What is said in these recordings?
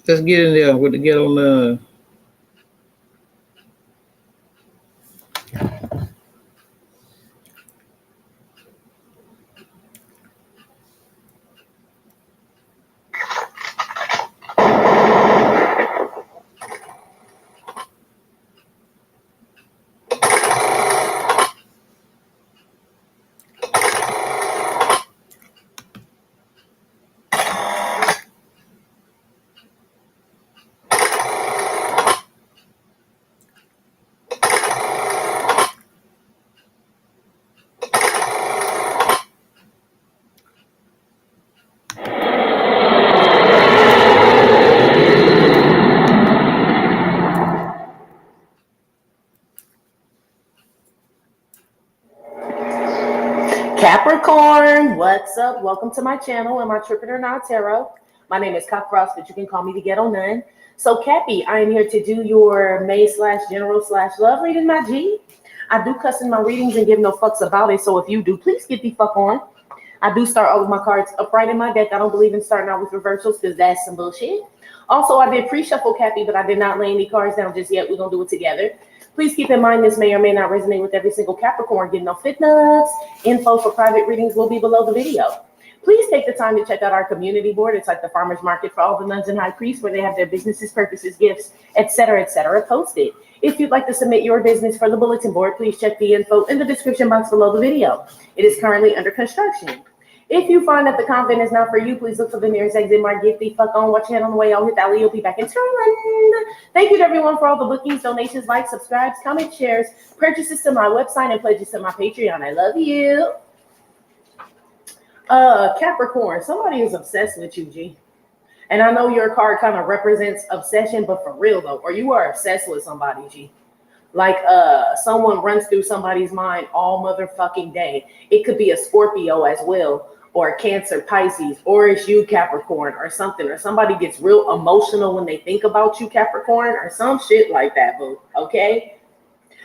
Let's get in there with the get on the. Capricorn, what's up? Welcome to my channel and my Trippin' or Not Tarot. My name is Prst, but you can call me the Ghetto Nun. So, Cappy, I am here to do your May/General/Love reading, my G. I do cuss in my readings and give no fucks about it, so if you do, please get the fuck on. I do start all of my cards upright in my deck. I don't believe in starting out with reversals because that's some bullshit. Also, I did pre-shuffle, Cappy, but I did not lay any cards down just yet. We're going to do it together. Please keep in mind this may or may not resonate with every single Capricorn. Get no fit nuts. Info for private readings will be below the video. Please take the time to check out our community board. It's like the farmer's market for all the nuns and high priests where they have their businesses, purposes, gifts, etc., posted. If you'd like to submit your business for the bulletin board, please check the info in the description box below the video. It is currently under construction. If you find that the convent is not for you, please look for the nearest exit mark. Get the fuck on. Watch it on the way. I'll hit that. You'll be back in turn. Thank you to everyone for all the bookings, donations, likes, subscribes, comments, shares, purchases to my website, and pledges to my Patreon. I love you. Capricorn, somebody is obsessed with you, G. And I know your card kind of represents obsession, but for real though, or you are obsessed with somebody, G. Like someone runs through somebody's mind all motherfucking day. It could be a Scorpio as well, or a Cancer, Pisces, or it's you, Capricorn, or something, or somebody gets real emotional when they think about you, Capricorn, or some shit like that, boo, okay?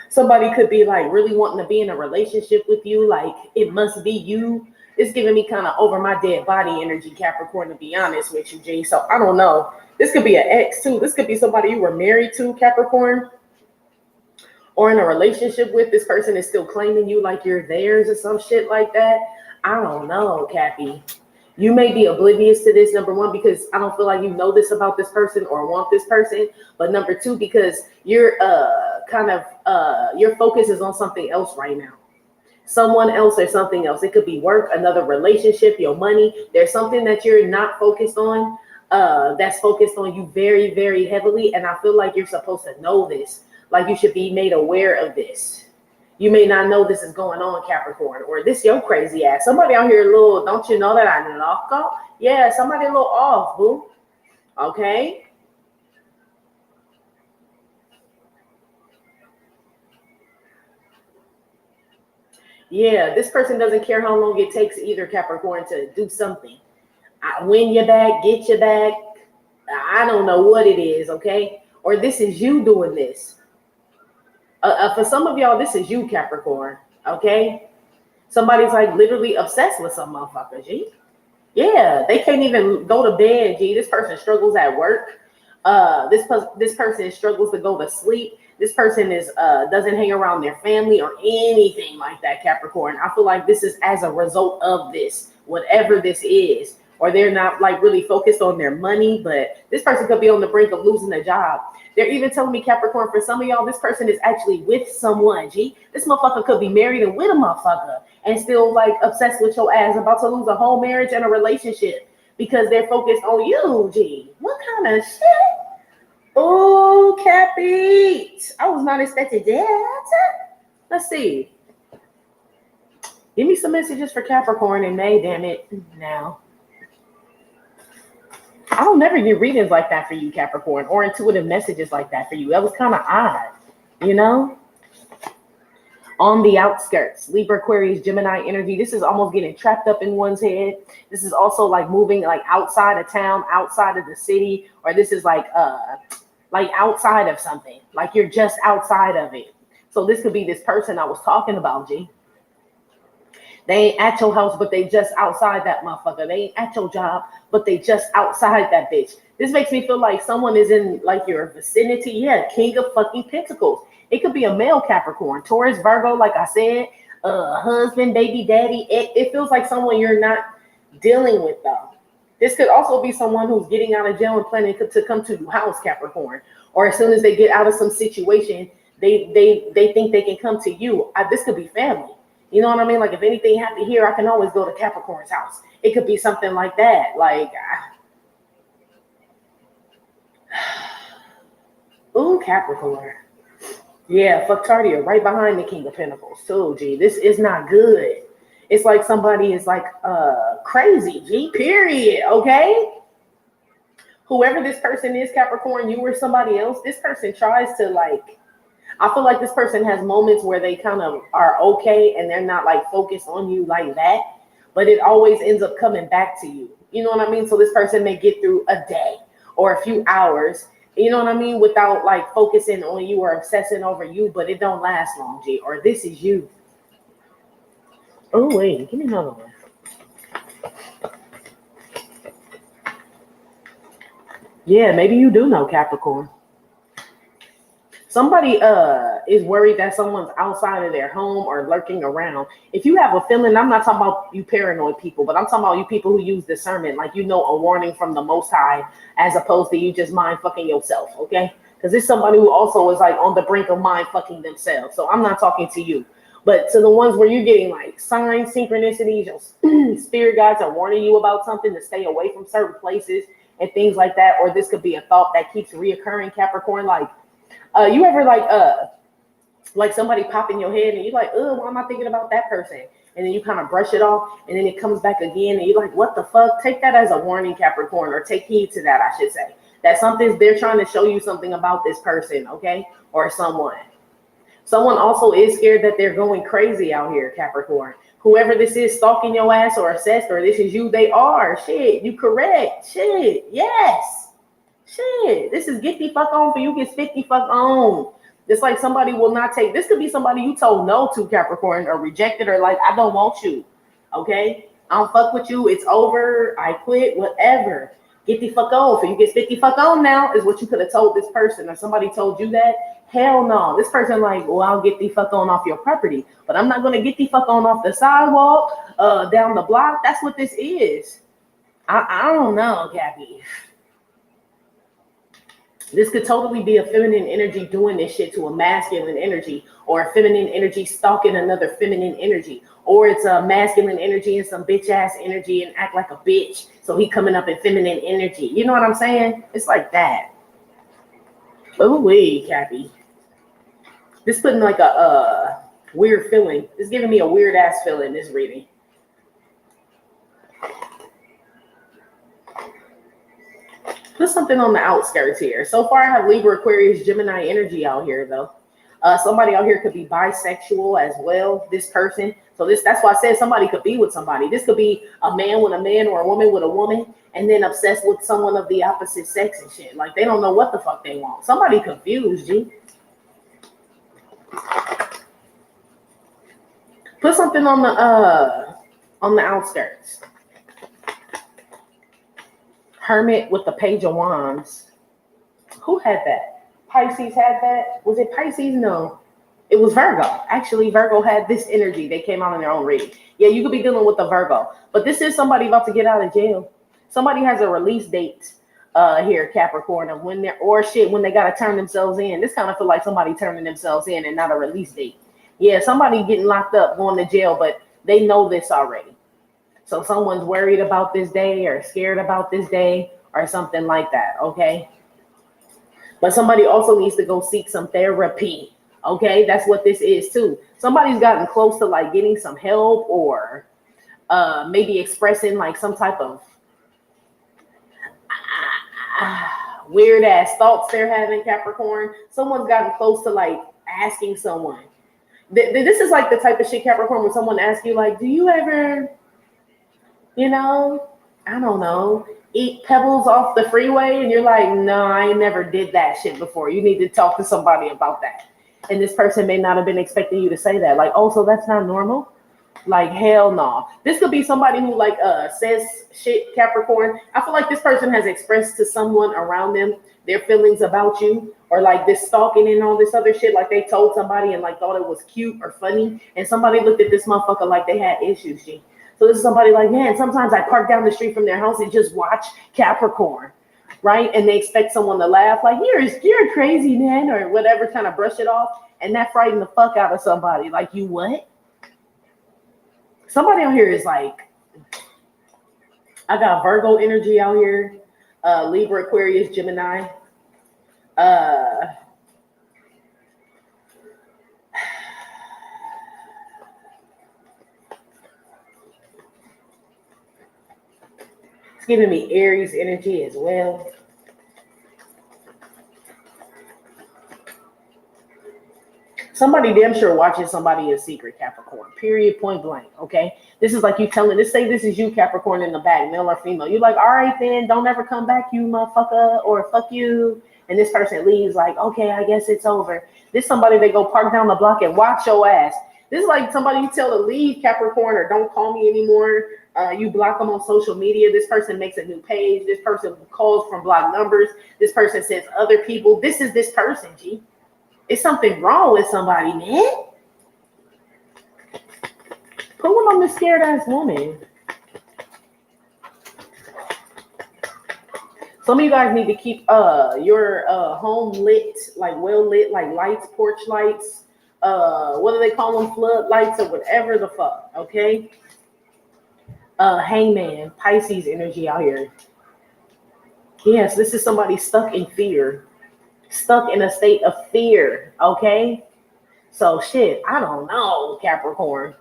Somebody could be like really wanting to be in a relationship with you, like it must be you. It's giving me kind of over my dead body energy, Capricorn, to be honest with you, G. So I don't know. This could be an ex too. This could be somebody you were married to, Capricorn, or in a relationship with. This person is still claiming you like you're theirs or some shit like that. I don't know, Cappy. You may be oblivious to this, number one, because I don't feel like you know this about this person or want this person. But number two, because you're your focus is on something else right now. Someone else or something else. It could be work, another relationship, your money. There's something that you're not focused on that's focused on you very, very heavily. And I feel like you're supposed to know this. Like you should be made aware of this. You may not know this is going on, Capricorn, or this your crazy ass. Somebody out here a little, don't you know that I knock off? Yeah, somebody a little off, boo. Okay. Yeah, this person doesn't care how long it takes either, Capricorn, to do something. Win your back, get your back. I don't know what it is, okay? Or this is you doing this. For some of y'all, this is you, Capricorn, okay? Somebody's like literally obsessed with some motherfucker, G. Yeah, they can't even go to bed, G. This person struggles at work. This person struggles to go to sleep. This person doesn't hang around their family or anything like that, Capricorn. I feel like this is as a result of this, whatever this is. Or they're not like really focused on their money, but this person could be on the brink of losing a job. They're even telling me, Capricorn, for some of y'all, this person is actually with someone, G. This motherfucker could be married and with a motherfucker and still like obsessed with your ass, about to lose a whole marriage and a relationship because they're focused on you, G. What kind of shit? Oh, Cappy. I was not expecting that. Let's see. Give me some messages for Capricorn in May, damn it. Now. I don't never get readings like that for you, Capricorn, or intuitive messages like that for you. That was kind of odd, you know? On the outskirts, Libra, Aquarius, Gemini energy. This is almost getting trapped up in one's head. This is also like moving like outside of town, outside of the city, or this is like outside of something. Like you're just outside of it. So this could be this person I was talking about, G. They ain't at your house, but they just outside that motherfucker. They ain't at your job, but they just outside that bitch. This makes me feel like someone is in like your vicinity. Yeah, King of fucking Pentacles. It could be a male Capricorn, Taurus, Virgo, like I said, husband, baby, daddy. It feels like someone you're not dealing with though. This could also be someone who's getting out of jail and planning to come to your house, Capricorn. Or as soon as they get out of some situation, they think they can come to you. This could be family. You know what I mean? Like if anything happened here, I can always go to Capricorn's house. It could be something like that. Like, ooh, Capricorn. Yeah, fucktardia, right behind the King of Pentacles too, G. This is not good. It's like somebody is like crazy, G, period, okay? Whoever this person is, Capricorn, you or somebody else, this person tries to like, I feel like this person has moments where they kind of are okay and they're not like focused on you like that, but it always ends up coming back to you. You know what I mean? So this person may get through a day or a few hours, you know what I mean, without like focusing on you or obsessing over you, but it don't last long, G, or this is you. Oh, wait, give me another one. Yeah, maybe you do know Capricorn. Somebody is worried that someone's outside of their home or lurking around. If you have a feeling, I'm not talking about you paranoid people, but I'm talking about you people who use discernment, like you know a warning from the Most High, as opposed to you just mind fucking yourself, okay? Because it's somebody who also is like on the brink of mind fucking themselves. So I'm not talking to you, but to the ones where you're getting like signs, synchronicities, your spirit guides are warning you about something, to stay away from certain places and things like that. Or this could be a thought that keeps reoccurring, Capricorn, like. You ever like somebody pop in your head and you're like, oh, why am I thinking about that person? And then you kind of brush it off and then it comes back again and you're like, what the fuck? Take that as a warning, Capricorn, or take heed to that, I should say. That they're trying to show you something about this person, okay? Or someone. Someone also is scared that they're going crazy out here, Capricorn. Whoever this is stalking your ass or obsessed, or this is you, they are. Shit, you correct. Shit, yes. Shit, this is get the fuck on for you, get 50 fuck on. It's like somebody will not take, this could be somebody you told no to, Capricorn, or rejected, or like, I don't want you, okay? I don't fuck with you, it's over, I quit, whatever. Get the fuck on, for you get 50 fuck on now, is what you could have told this person, or somebody told you that. Hell no, this person like, well, I'll get the fuck on off your property, but I'm not gonna get the fuck on off the sidewalk, down the block. That's what this is. I don't know, Gabby. This could totally be a feminine energy doing this shit to a masculine energy, or a feminine energy stalking another feminine energy, or it's a masculine energy and some bitch ass energy and act like a bitch. So he coming up in feminine energy. You know what I'm saying? It's like that. Oh, wait, Cappy. This putting like a weird feeling. It's giving me a weird ass feeling, this reading. Put something on the outskirts here. So far, I have Libra, Aquarius, Gemini energy out here, though. Somebody out here could be bisexual as well, this person. So that's why I said somebody could be with somebody. This could be a man with a man or a woman with a woman, and then obsessed with someone of the opposite sex and shit. Like, they don't know what the fuck they want. Somebody confused, G. Put something on the outskirts. Hermit with the Page of Wands. Who had that? Pisces had that? Was it Pisces? No. It was Virgo. Actually, Virgo had this energy. They came out in their own reading. Yeah, you could be dealing with the Virgo. But this is somebody about to get out of jail. Somebody has a release date here, Capricorn, of when they're, or shit, when they got to turn themselves in. This kind of feel like somebody turning themselves in and not a release date. Yeah, somebody getting locked up, going to jail, but they know this already. So someone's worried about this day or scared about this day or something like that, okay? But somebody also needs to go seek some therapy, okay? That's what this is too. Somebody's gotten close to like getting some help, or maybe expressing like some type of weird ass thoughts they're having, Capricorn. Someone's gotten close to like asking someone. This is like the type of shit, Capricorn, when someone asks you like, do you ever... you know, I don't know, eat pebbles off the freeway? And you're like, no, I ain't never did that shit before. You need to talk to somebody about that. And this person may not have been expecting you to say that. Like, oh, so that's not normal? Like hell no. This could be somebody who like says shit, Capricorn. I feel like this person has expressed to someone around them their feelings about you, or like this stalking and all this other shit. Like they told somebody and like thought it was cute or funny, and somebody looked at this motherfucker like they had issues. G. So this is somebody like, man, sometimes I park down the street from their house and just watch Capricorn, right? And they expect someone to laugh like, you're crazy, man, or whatever, kind of brush it off, and that frightened the fuck out of somebody. Like, you what? Somebody out here is like, I got Virgo energy out here, Libra, Aquarius, Gemini. It's giving me Aries energy as well. Somebody damn sure watching somebody in secret, Capricorn. Period, point blank. Okay, this is like you telling. Let's say this is you, Capricorn, in the back, male or female. You're like, all right, then, don't ever come back, you motherfucker, or fuck you. And this person leaves, like, okay, I guess it's over. This somebody they go park down the block and watch your ass. This is like somebody you tell to leave, Capricorn, or don't call me anymore. You block them on social media. This person makes a new page. This person calls from blocked numbers. This person sends other people. This is this person, G. It's something wrong with somebody, man. Put one on this scared ass woman. Some of you guys need to keep your home lit, like well lit, like lights, porch lights. What do they call them? Flood lights or whatever the fuck. Okay. Hangman, Pisces energy out here. Yes, this is somebody stuck in fear. Stuck in a state of fear, okay? So shit, I don't know, Capricorn.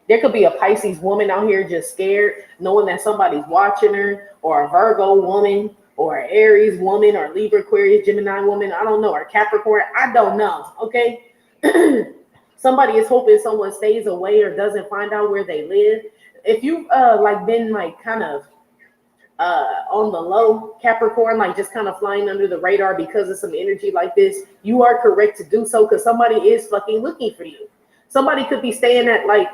There could be a Pisces woman out here just scared, knowing that somebody's watching her, or a Virgo woman, or an Aries woman, or Libra, Aquarius, Gemini woman, I don't know, or Capricorn, I don't know, okay? Somebody is hoping someone stays away or doesn't find out where they live. If you've like been like kind of on the low, Capricorn, like just kind of flying under the radar because of some energy like this, you are correct to do so, because somebody is fucking looking for you. Somebody could be staying at like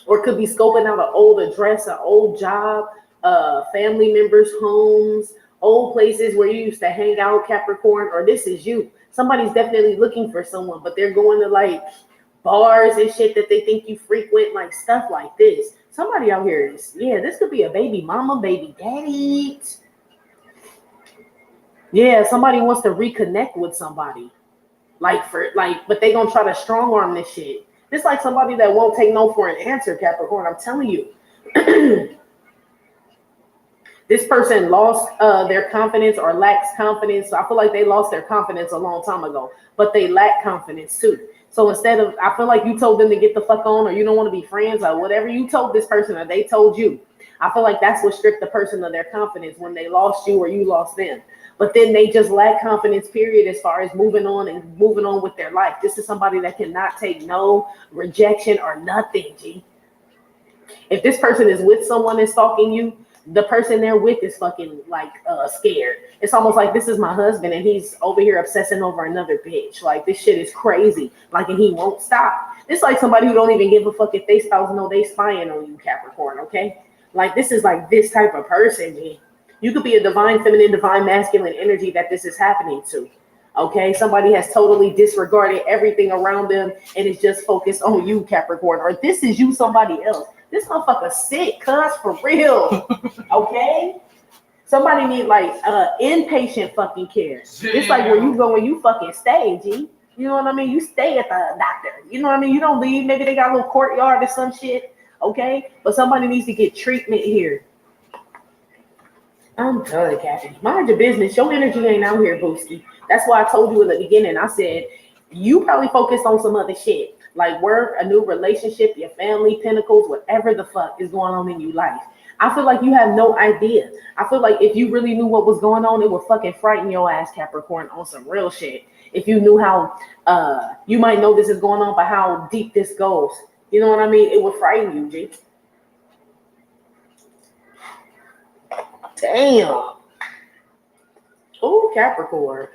or could be scoping out an old address, an old job, family members' homes, old places where you used to hang out, Capricorn, or this is you. Somebody's definitely looking for someone, but they're going to like bars and shit that they think you frequent, like stuff like this. Somebody out here is, yeah, this could be a baby mama, baby daddy. Yeah, somebody wants to reconnect with somebody. But they gonna try to strong arm this shit. It's like somebody that won't take no for an answer, Capricorn. I'm telling you. This person lost their confidence or lacks confidence. So I feel like they lost their confidence a long time ago, but they lack confidence too. So instead of, I feel like you told them to get the fuck on, or you don't want to be friends, or whatever you told this person or they told you. I feel like that's what stripped the person of their confidence when they lost you or you lost them. But then they just lack confidence, period, as far as moving on with their life. This is somebody that cannot take no rejection or nothing, G. If this person is with someone and stalking you, the person they're with is fucking like scared. It's almost like, this is my husband and he's over here obsessing over another bitch. Like, this shit is crazy. Like, and he won't stop. It's like somebody who don't even give a fuck if they spouse know they spying on you, Capricorn, okay? Like, this is like this type of person, G. You could be a divine feminine, divine masculine energy that this is happening to. Okay, somebody has totally disregarded everything around them and is just focused on you, Capricorn, or this is you, somebody else. This motherfucker sick, cuz, for real. Okay? Somebody need like inpatient fucking care. Damn. It's like where you go when you fucking stay, G. You know what I mean? You stay at the doctor. You know what I mean? You don't leave. Maybe they got a little courtyard or some shit. Okay? But somebody needs to get treatment here. I'm done, Kathy. Mind your business. Your energy ain't out here, Booski. That's why I told you in the beginning. I said, you probably focused on some other shit. Like work, a new relationship, your family, pinnacles, whatever the fuck is going on in your life. I feel like you have no idea. I feel like if you really knew what was going on, it would fucking frighten your ass, Capricorn, on some real shit. If you knew how, you might know this is going on, but how deep this goes. You know what I mean? It would frighten you, G. Damn. Oh, Capricorn.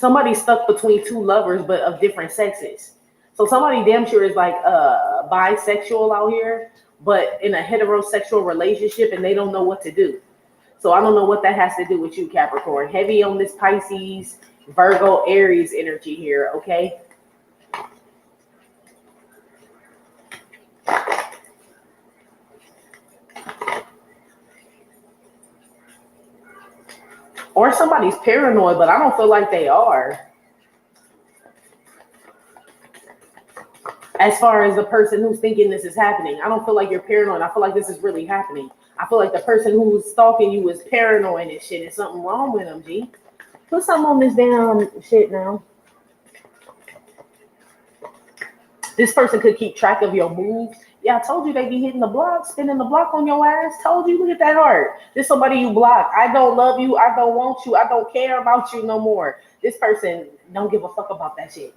Somebody's stuck between two lovers, but of different sexes. So somebody damn sure is like bisexual out here, but in a heterosexual relationship, and they don't know what to do. So I don't know what that has to do with you, Capricorn. Heavy on this Pisces, Virgo, Aries energy here, okay? Or somebody's paranoid, but I don't feel like they are. As far as the person who's thinking this is happening, I don't feel like you're paranoid. I feel like this is really happening. I feel like the person who's stalking you is paranoid and shit. There's something wrong with them, G. Put something on this damn shit now. This person could keep track of your moves. Yeah, I told you they be hitting the block, spinning the block on your ass. Told you, look at that heart. This somebody you block. I don't love you. I don't want you. I don't care about you no more. This person don't give a fuck about that shit.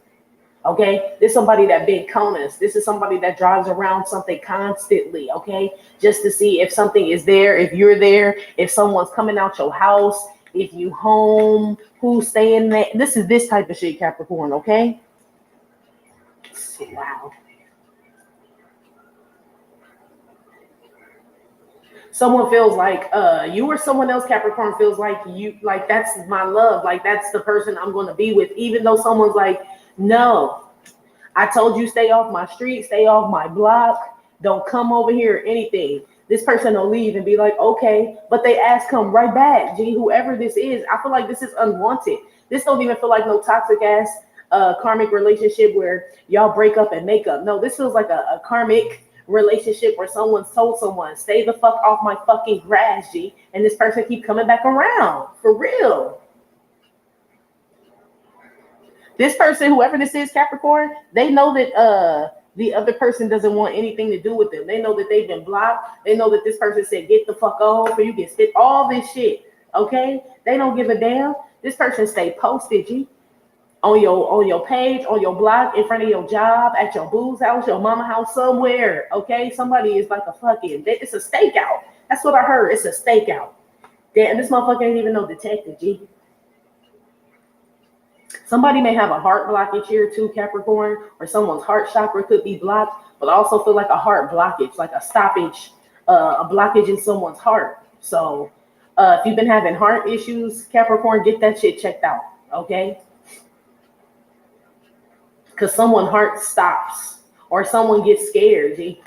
Okay, this is somebody that big conus. This is somebody that drives around something constantly, okay? Just to see if something is there, if you're there, if someone's coming out your house, if you home, who's staying there. This is this type of shit, Capricorn, okay? Wow. Someone feels like you or someone else, Capricorn, feels like you, like that's my love, like that's the person I'm going to be with, even though someone's like, no, I told you stay off my street, stay off my block, don't come over here or anything. This person will leave and be like, okay, but they ass come right back. Gee, whoever this is, I feel like this is unwanted. This don't even feel like no toxic ass karmic relationship where y'all break up and make up. No, this feels like a karmic relationship where someone's told someone, stay the fuck off my fucking grass, G, and this person keep coming back around, for real. This person, whoever this is, Capricorn, they know that the other person doesn't want anything to do with them. They know that they've been blocked. They know that this person said, get the fuck on, or you get spit, all this shit, okay? They don't give a damn. This person stay posted, G, on your page, on your blog, in front of your job, at your boo's house, your mama house, somewhere, okay? Somebody is like a fucking, it's a stakeout. That's what I heard. It's a stakeout. Damn, this motherfucker ain't even no detective, G. Somebody may have a heart blockage here too, Capricorn, or someone's heart chakra could be blocked, but I also feel like a heart blockage, like a stoppage, a blockage in someone's heart. So if you've been having heart issues, Capricorn, get that shit checked out, okay? Because someone's heart stops or someone gets scared, G.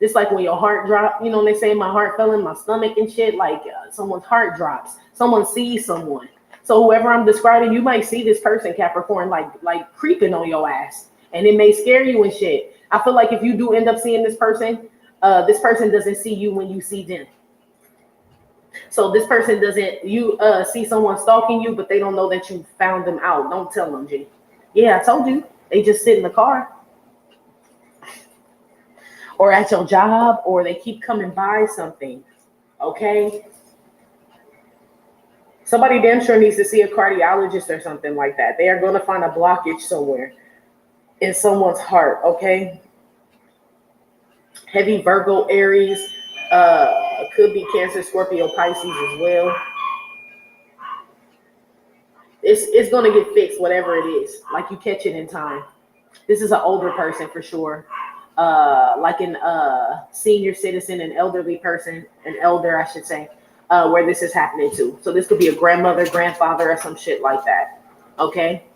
It's like when your heart drops, you know, when they say my heart fell in my stomach and shit, like someone's heart drops. Someone sees someone. So whoever I'm describing, you might see this person, Capricorn, like creeping on your ass. And it may scare you and shit. I feel like if you do end up seeing this person doesn't see you when you see them. So this person doesn't, you see someone stalking you, but they don't know that you found them out. Don't tell them, G. Yeah, I told you. They just sit in the car. Or at your job, or they keep coming by something. Okay? Somebody damn sure needs to see a cardiologist or something like that. They are going to find a blockage somewhere in someone's heart, okay? Heavy Virgo, Aries, could be Cancer, Scorpio, Pisces as well. It's going to get fixed, whatever it is. Like you catch it in time. This is an older person for sure. Like an senior citizen, an elderly person, an elder, I should say. Where this is happening to. So this could be a grandmother, grandfather, or some shit like that. Okay?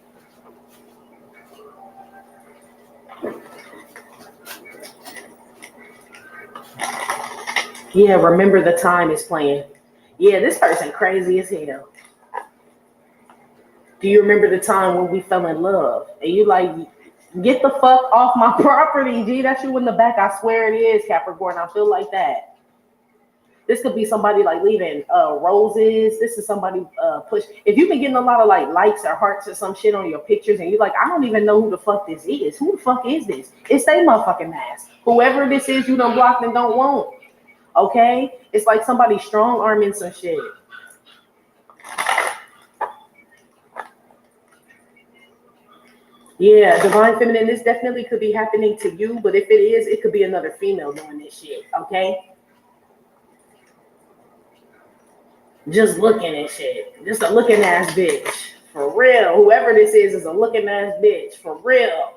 Yeah, remember the time is playing. Yeah, this person crazy as hell. Do you remember the time when we fell in love? And you like, get the fuck off my property, G. That's you in the back. I swear it is, Capricorn. I feel like that. This could be somebody like leaving roses. This is somebody push. If you've been getting a lot of like likes or hearts or some shit on your pictures and you're like, I don't even know who the fuck this is. Who the fuck is this? It's they motherfucking ass. Whoever this is, you done blocked and don't want. Okay? It's like somebody strong arming some shit. Yeah, divine feminine, this definitely could be happening to you, but if it is, it could be another female doing this shit. Okay? Just looking at shit. Just a looking ass bitch. For real. Whoever this is a looking ass bitch. For real.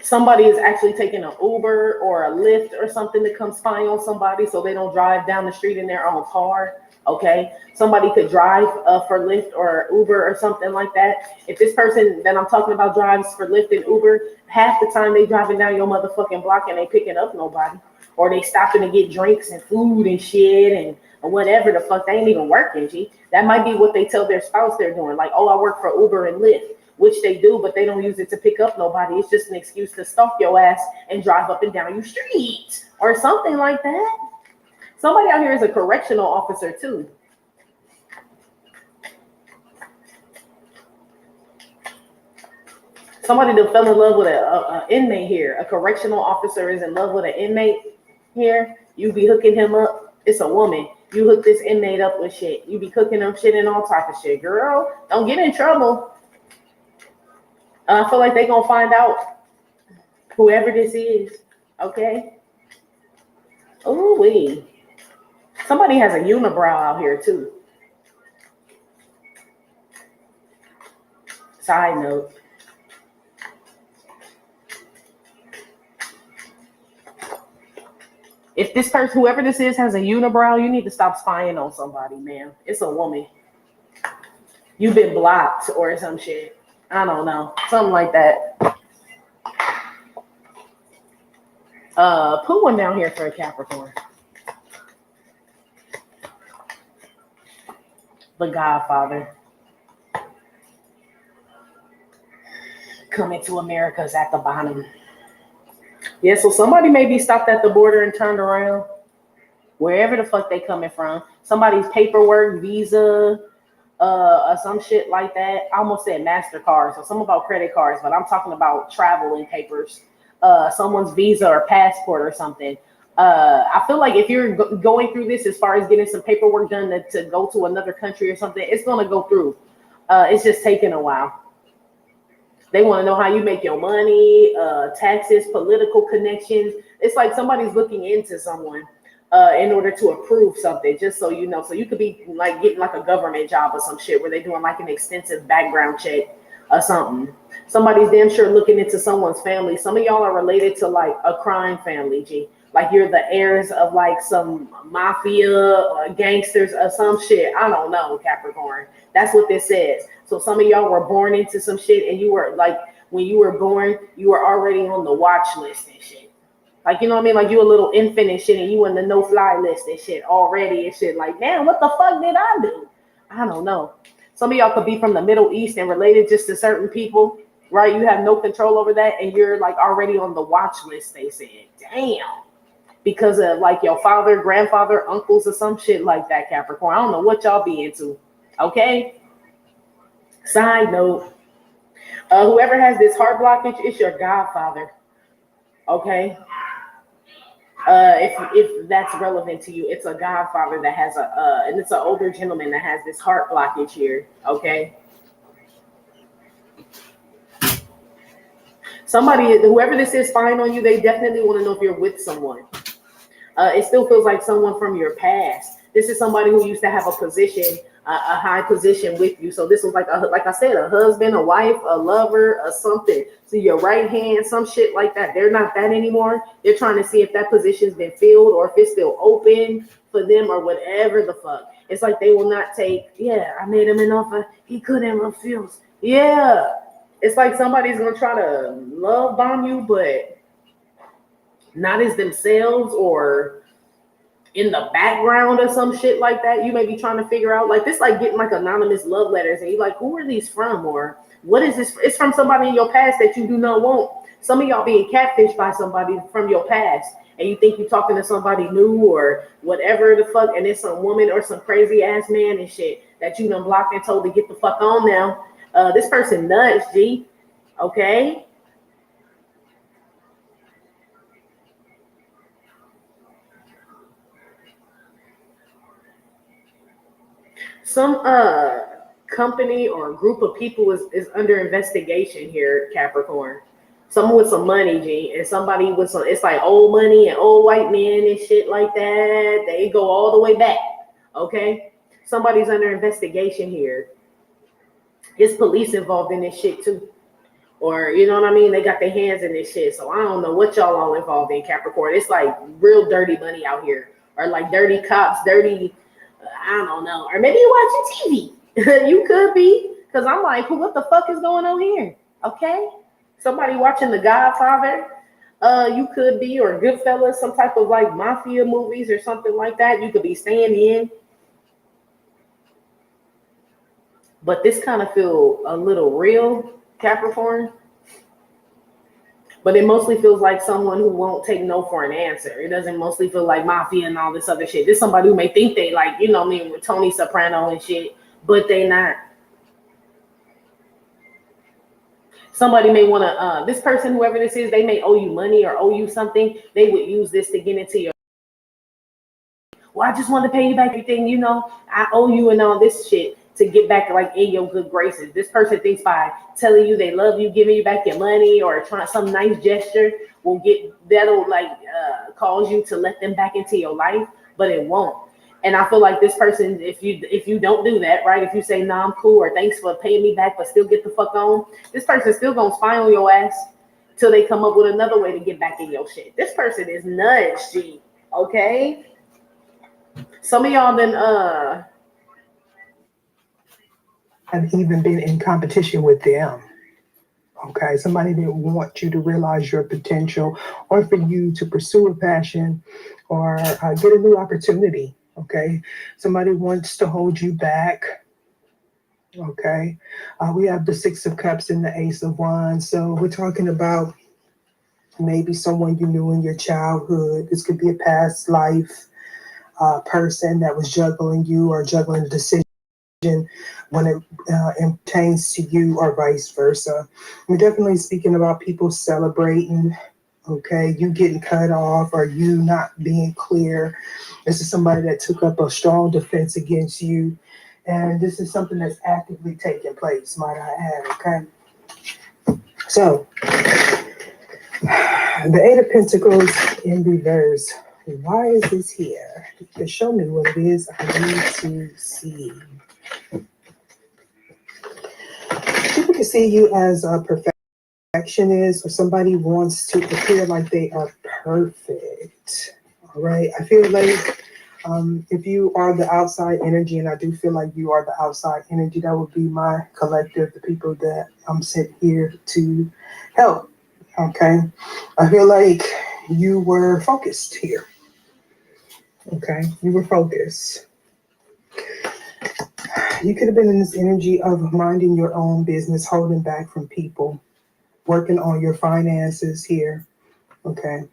Somebody is actually taking an Uber or a Lyft or something to come spy on somebody so they don't drive down the street in their own car. Okay, somebody could drive for Lyft or Uber or something like that. If this person that I'm talking about drives for Lyft and Uber, half the time they driving down your motherfucking block and they picking up nobody, or they stopping to get drinks and food and shit and whatever the fuck. They ain't even working. G, that might be what they tell their spouse they're doing. Like, oh, I work for Uber and Lyft. Which they do, but they don't use it to pick up nobody. It's just an excuse to stalk your ass and drive up and down your street or something like that. Somebody out here is a correctional officer too. Somebody that fell in love with an inmate here. A correctional officer is in love with an inmate here. You be hooking him up. It's a woman. You hook this inmate up with shit. You be cooking them shit and all type of shit. Girl, don't get in trouble. I feel like they're going to find out whoever this is, okay? Oh, wait. Somebody has a unibrow out here, too. Side note. If this person, whoever this is, has a unibrow, you need to stop spying on somebody, man. It's a woman. You've been blocked or some shit. I don't know. Something like that. Put one down here for a Capricorn. The Godfather. Coming to America's at the bottom. Yeah, so somebody may be stopped at the border and turned around. Wherever the fuck they coming from. Somebody's paperwork, visa, some shit like that. I almost said MasterCard, so some about credit cards, but I'm talking about traveling papers. Someone's visa or passport or something. I feel like if you're going through this as far as getting some paperwork done to go to another country or something, it's going to go through. It's just taking a while. They want to know how you make your money, taxes, political connections. It's like somebody's looking into someone in order to approve something, just so you know. So you could be like getting like a government job or some shit where they're doing like an extensive background check or something. Somebody's damn sure looking into someone's family. Some of y'all are related to like a crime family, G. Like you're the heirs of like some mafia gangsters or some shit. I don't know, Capricorn. That's what this says. So some of y'all were born into some shit and you were like, when you were born, you were already on the watch list and shit. Like, you know what I mean? Like you a little infant and shit and you in the no-fly list and shit already and shit. Like, damn, what the fuck did I do? I don't know. Some of y'all could be from the Middle East and related just to certain people, right? You have no control over that and you're like already on the watch list, they said. Damn. Because of like your father, grandfather, uncles or some shit like that, Capricorn. I don't know what y'all be into, okay? Side note, whoever has this heart blockage, it's your godfather, okay? If that's relevant to you, it's a godfather that has and it's an older gentleman that has this heart blockage here, okay? Somebody, whoever this is spying on you, they definitely want to know if you're with someone. It still feels like someone from your past. This is somebody who used to have a position, a high position with you. So this was like I said, a husband, a wife, a lover, or something. So your right hand, some shit like that. They're not that anymore. They're trying to see if that position's been filled or if it's still open for them or whatever the fuck. It's like they will not take, yeah, I made him an offer. He couldn't refuse. Yeah. It's like somebody's going to try to love bomb you, but not as themselves or in the background or some shit like that. You may be trying to figure out like this, like getting like anonymous love letters and you're like, who are these from? Or what is this? It's from somebody in your past that you do not want. Some of y'all being catfished by somebody from your past and you think you're talking to somebody new or whatever the fuck. And it's some woman or some crazy ass man and shit that you done blocked and told to get the fuck on now. This person nuts, G. Okay. Some company or group of people is under investigation here, Capricorn. someone with some money, G, and somebody with some, it's like old money and old white men and shit like that. They go all the way back. Okay? Somebody's under investigation here. Is police involved in this shit too? Or, you know what I mean? They got their hands in this shit. So I don't know what y'all all involved in, Capricorn. It's like real dirty money out here. Or like dirty cops, dirty, I don't know. Or maybe you're watching TV. You could be. Because I'm like, what the fuck is going on here? Okay? Somebody watching The Godfather. You could be. Or Goodfellas, some type of like mafia movies or something like that. You could be staying in. But this kind of feel a little real, Capricorn. But it mostly feels like someone who won't take no for an answer. It doesn't mostly feel like mafia and all this other shit. This somebody who may think they like, you know what I mean, with Tony Soprano and shit, but they not. Somebody may want to, this person, whoever this is, they may owe you money or owe you something. They would use this to get into your, well, I just want to pay you back everything, you know, I owe you and all this shit to get back like in your good graces. This person thinks by telling you they love you, giving you back your money, or trying some nice gesture will get, that'll like cause you to let them back into your life, but it won't. And I feel like this person, if you don't do that, right? If you say, nah, I'm cool, or thanks for paying me back, but still get the fuck on, this person's still gonna spy on your ass till they come up with another way to get back in your shit. This person is nuts, G. Okay? Some of y'all been have even been in competition with them. Okay, somebody didn't want you to realize your potential, or for you to pursue a passion, or get a new opportunity. Okay, somebody wants to hold you back. Okay, we have the Six of Cups and the Ace of Wands. So we're talking about maybe someone you knew in your childhood. This could be a past life person that was juggling you or juggling a decision when it pertains to you, or vice versa. We're definitely speaking about people celebrating, okay, you getting cut off or you not being clear. This is somebody that took up a strong defense against you, and this is something that's actively taking place, might I add, okay? So, the Eight of Pentacles in reverse. Why is this here? To show me what it is I need to see. People can see you as a perfectionist, or somebody wants to appear like they are perfect. All right. I feel like if you are the outside energy, and I do feel like you are the outside energy, that would be my collective, the people that I'm sent here to help. Okay. I feel like you were focused here. Okay. You were focused. You could have been in this energy of minding your own business, holding back from people, working on your finances here. Okay.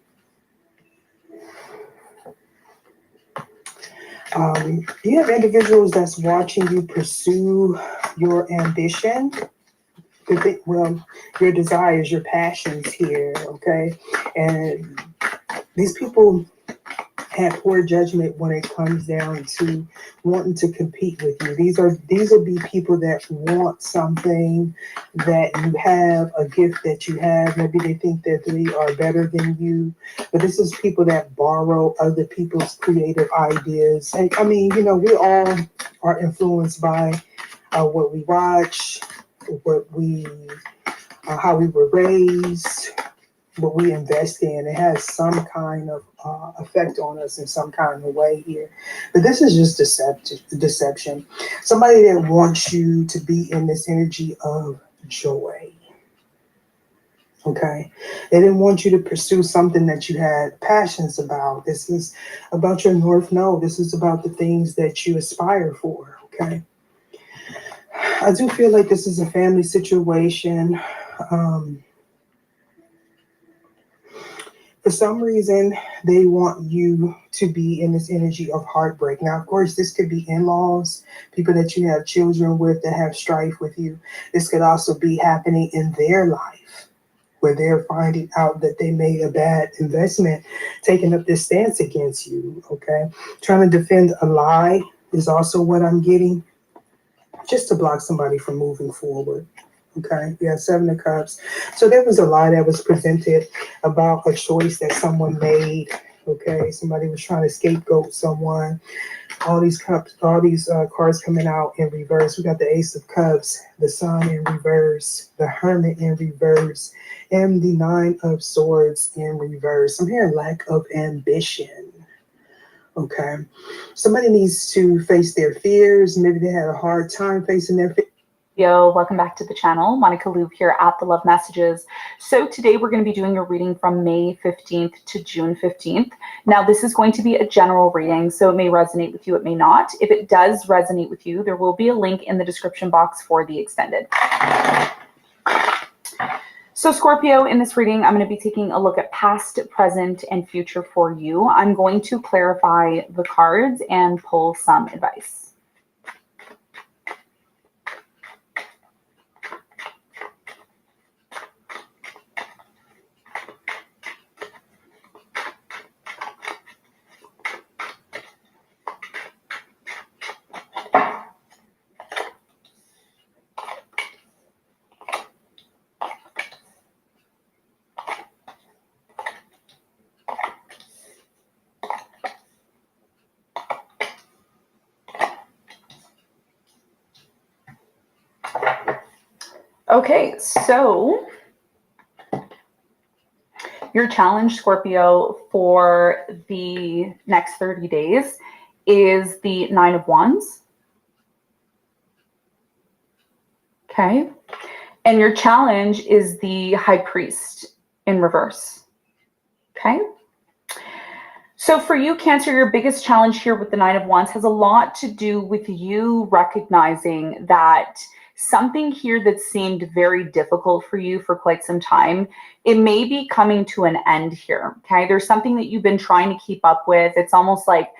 You have individuals that's watching you pursue your ambition, well, your desires, your passions here. Okay. And these people have poor judgment when it comes down to wanting to compete with you. These will be people that want something that you have, a gift that you have. Maybe they think that they are better than you. But this is people that borrow other people's creative ideas. And I mean, you know, we all are influenced by what we watch, what we, how we were raised, what we invest in. It has some kind of effect on us in some kind of way here. But this is just deception. Somebody that wants you to be in this energy of joy. Okay. They didn't want you to pursue something that you had passions about. This is about your North Node. This is about the things that you aspire for. Okay. I do feel like this is a family situation. For some reason, they want you to be in this energy of heartbreak. Now, of course, this could be in-laws, people that you have children with that have strife with you. This could also be happening in their life, where they're finding out that they made a bad investment, taking up this stance against you, okay? Trying to defend a lie is also what I'm getting, just to block somebody from moving forward, Okay, we have Seven of Cups. So there was a lie that was presented about a choice that someone made. Okay, somebody was trying to scapegoat someone. All these cups, all these cards coming out in reverse. We got the Ace of Cups, the Sun in reverse, the Hermit in reverse, and the Nine of Swords in reverse. I'm hearing lack of ambition. Okay, somebody needs to face their fears. Maybe they had a hard time facing their fears. Yo, welcome back to the channel. Monica Louvre here at The Love Messages. So today we're going to be doing a reading from May 15th to June 15th. Now this is going to be a general reading, so it may resonate with you, it may not. If it does resonate with you, there will be a link in the description box for the extended. So Scorpio, in this reading, I'm going to be taking a look at past, present, and future for you. I'm going to clarify the cards and pull some advice. Okay, so your challenge, Scorpio, for the next 30 days is the Nine of Wands. Okay, and your challenge is the High Priest in reverse. Okay. So for you, Cancer, your biggest challenge here with the Nine of Wands has a lot to do with you recognizing that something here that seemed very difficult for you for quite some time, it may be coming to an end here. Okay. There's something that you've been trying to keep up with. It's almost like,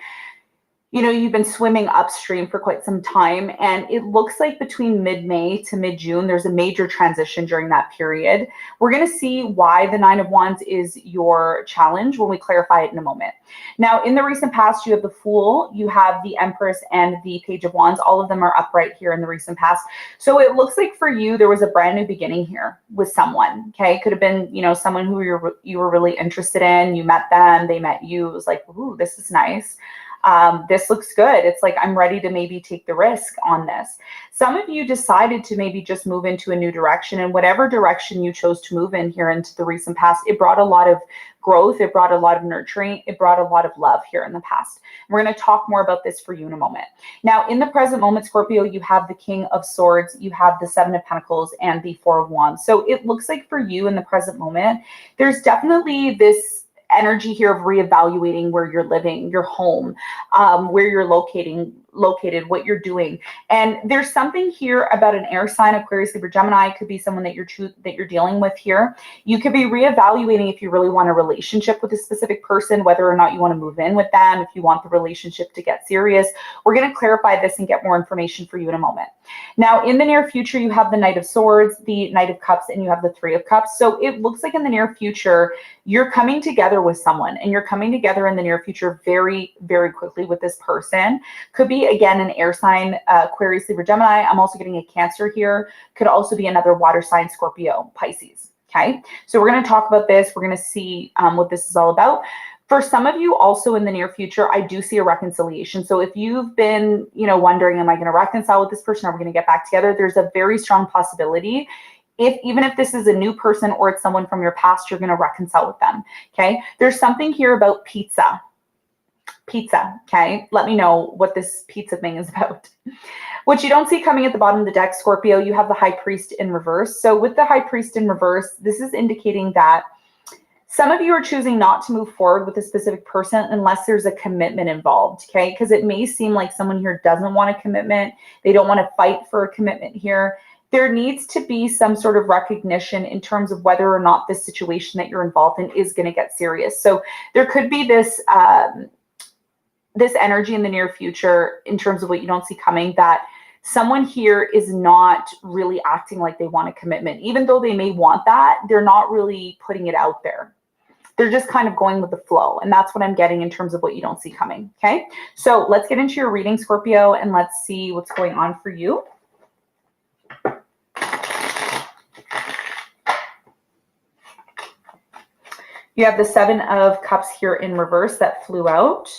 you know, you've been swimming upstream for quite some time, and it looks like between mid-May to mid-June, there's a major transition during that period. We're going to see why the Nine of Wands is your challenge when we clarify it in a moment. Now, in the recent past, you have the Fool, you have the Empress, and the Page of Wands. All of them are upright here in the recent past. So it looks like for you, there was a brand new beginning here with someone. Okay, it could have been, you know, someone who you were really interested in. You met them, they met you. It was like, ooh, this is nice. This looks good. It's like, I'm ready to maybe take the risk on this. Some of you decided to maybe just move into a new direction, and whatever direction you chose to move in here into the recent past, it brought a lot of growth. It brought a lot of nurturing. It brought a lot of love here in the past. We're going to talk more about this for you in a moment. Now, in the present moment, Scorpio, you have the King of Swords, you have the Seven of Pentacles, and the Four of Wands. So it looks like for you in the present moment, there's definitely this energy here of reevaluating where you're living, your home, where you're located, what you're doing. And there's something here about an air sign, Aquarius, Libra, Gemini. It could be someone that you're dealing with here. You could be reevaluating if you really want a relationship with a specific person, whether or not you want to move in with them, if you want the relationship to get serious. We're going to clarify this and get more information for you in a moment. Now, in the near future, you have the Knight of Swords, the Knight of Cups, and you have the Three of Cups. So it looks like in the near future, you're coming together with someone, and you're coming together in the near future very, very quickly with this person. Could be, again, an air sign, Aquarius, Libra, Gemini. I'm also getting a Cancer here. Could also be another water sign, Scorpio, Pisces. Okay, so we're going to talk about this. We're going to see what this is all about. For some of you also in the near future, I do see a reconciliation. So if you've been, you know, wondering, am I going to reconcile with this person? Are we going to get back together? There's a very strong possibility. Even if this is a new person or it's someone from your past, you're going to reconcile with them. Okay. There's something here about pizza. Okay. Let me know what this pizza thing is about. What you don't see coming at the bottom of the deck, Scorpio, you have the High Priest in reverse. So with the High Priest in reverse, this is indicating that some of you are choosing not to move forward with a specific person unless there's a commitment involved, okay? Because it may seem like someone here doesn't want a commitment. They don't want to fight for a commitment here. There needs to be some sort of recognition in terms of whether or not this situation that you're involved in is going to get serious. So there could be this this energy in the near future in terms of what you don't see coming, that someone here is not really acting like they want a commitment. Even though they may want that, they're not really putting it out there. They're just kind of going with the flow. And that's what I'm getting in terms of what you don't see coming. Okay. So let's get into your reading, Scorpio, and let's see what's going on for you. You have the Seven of Cups here in reverse that flew out.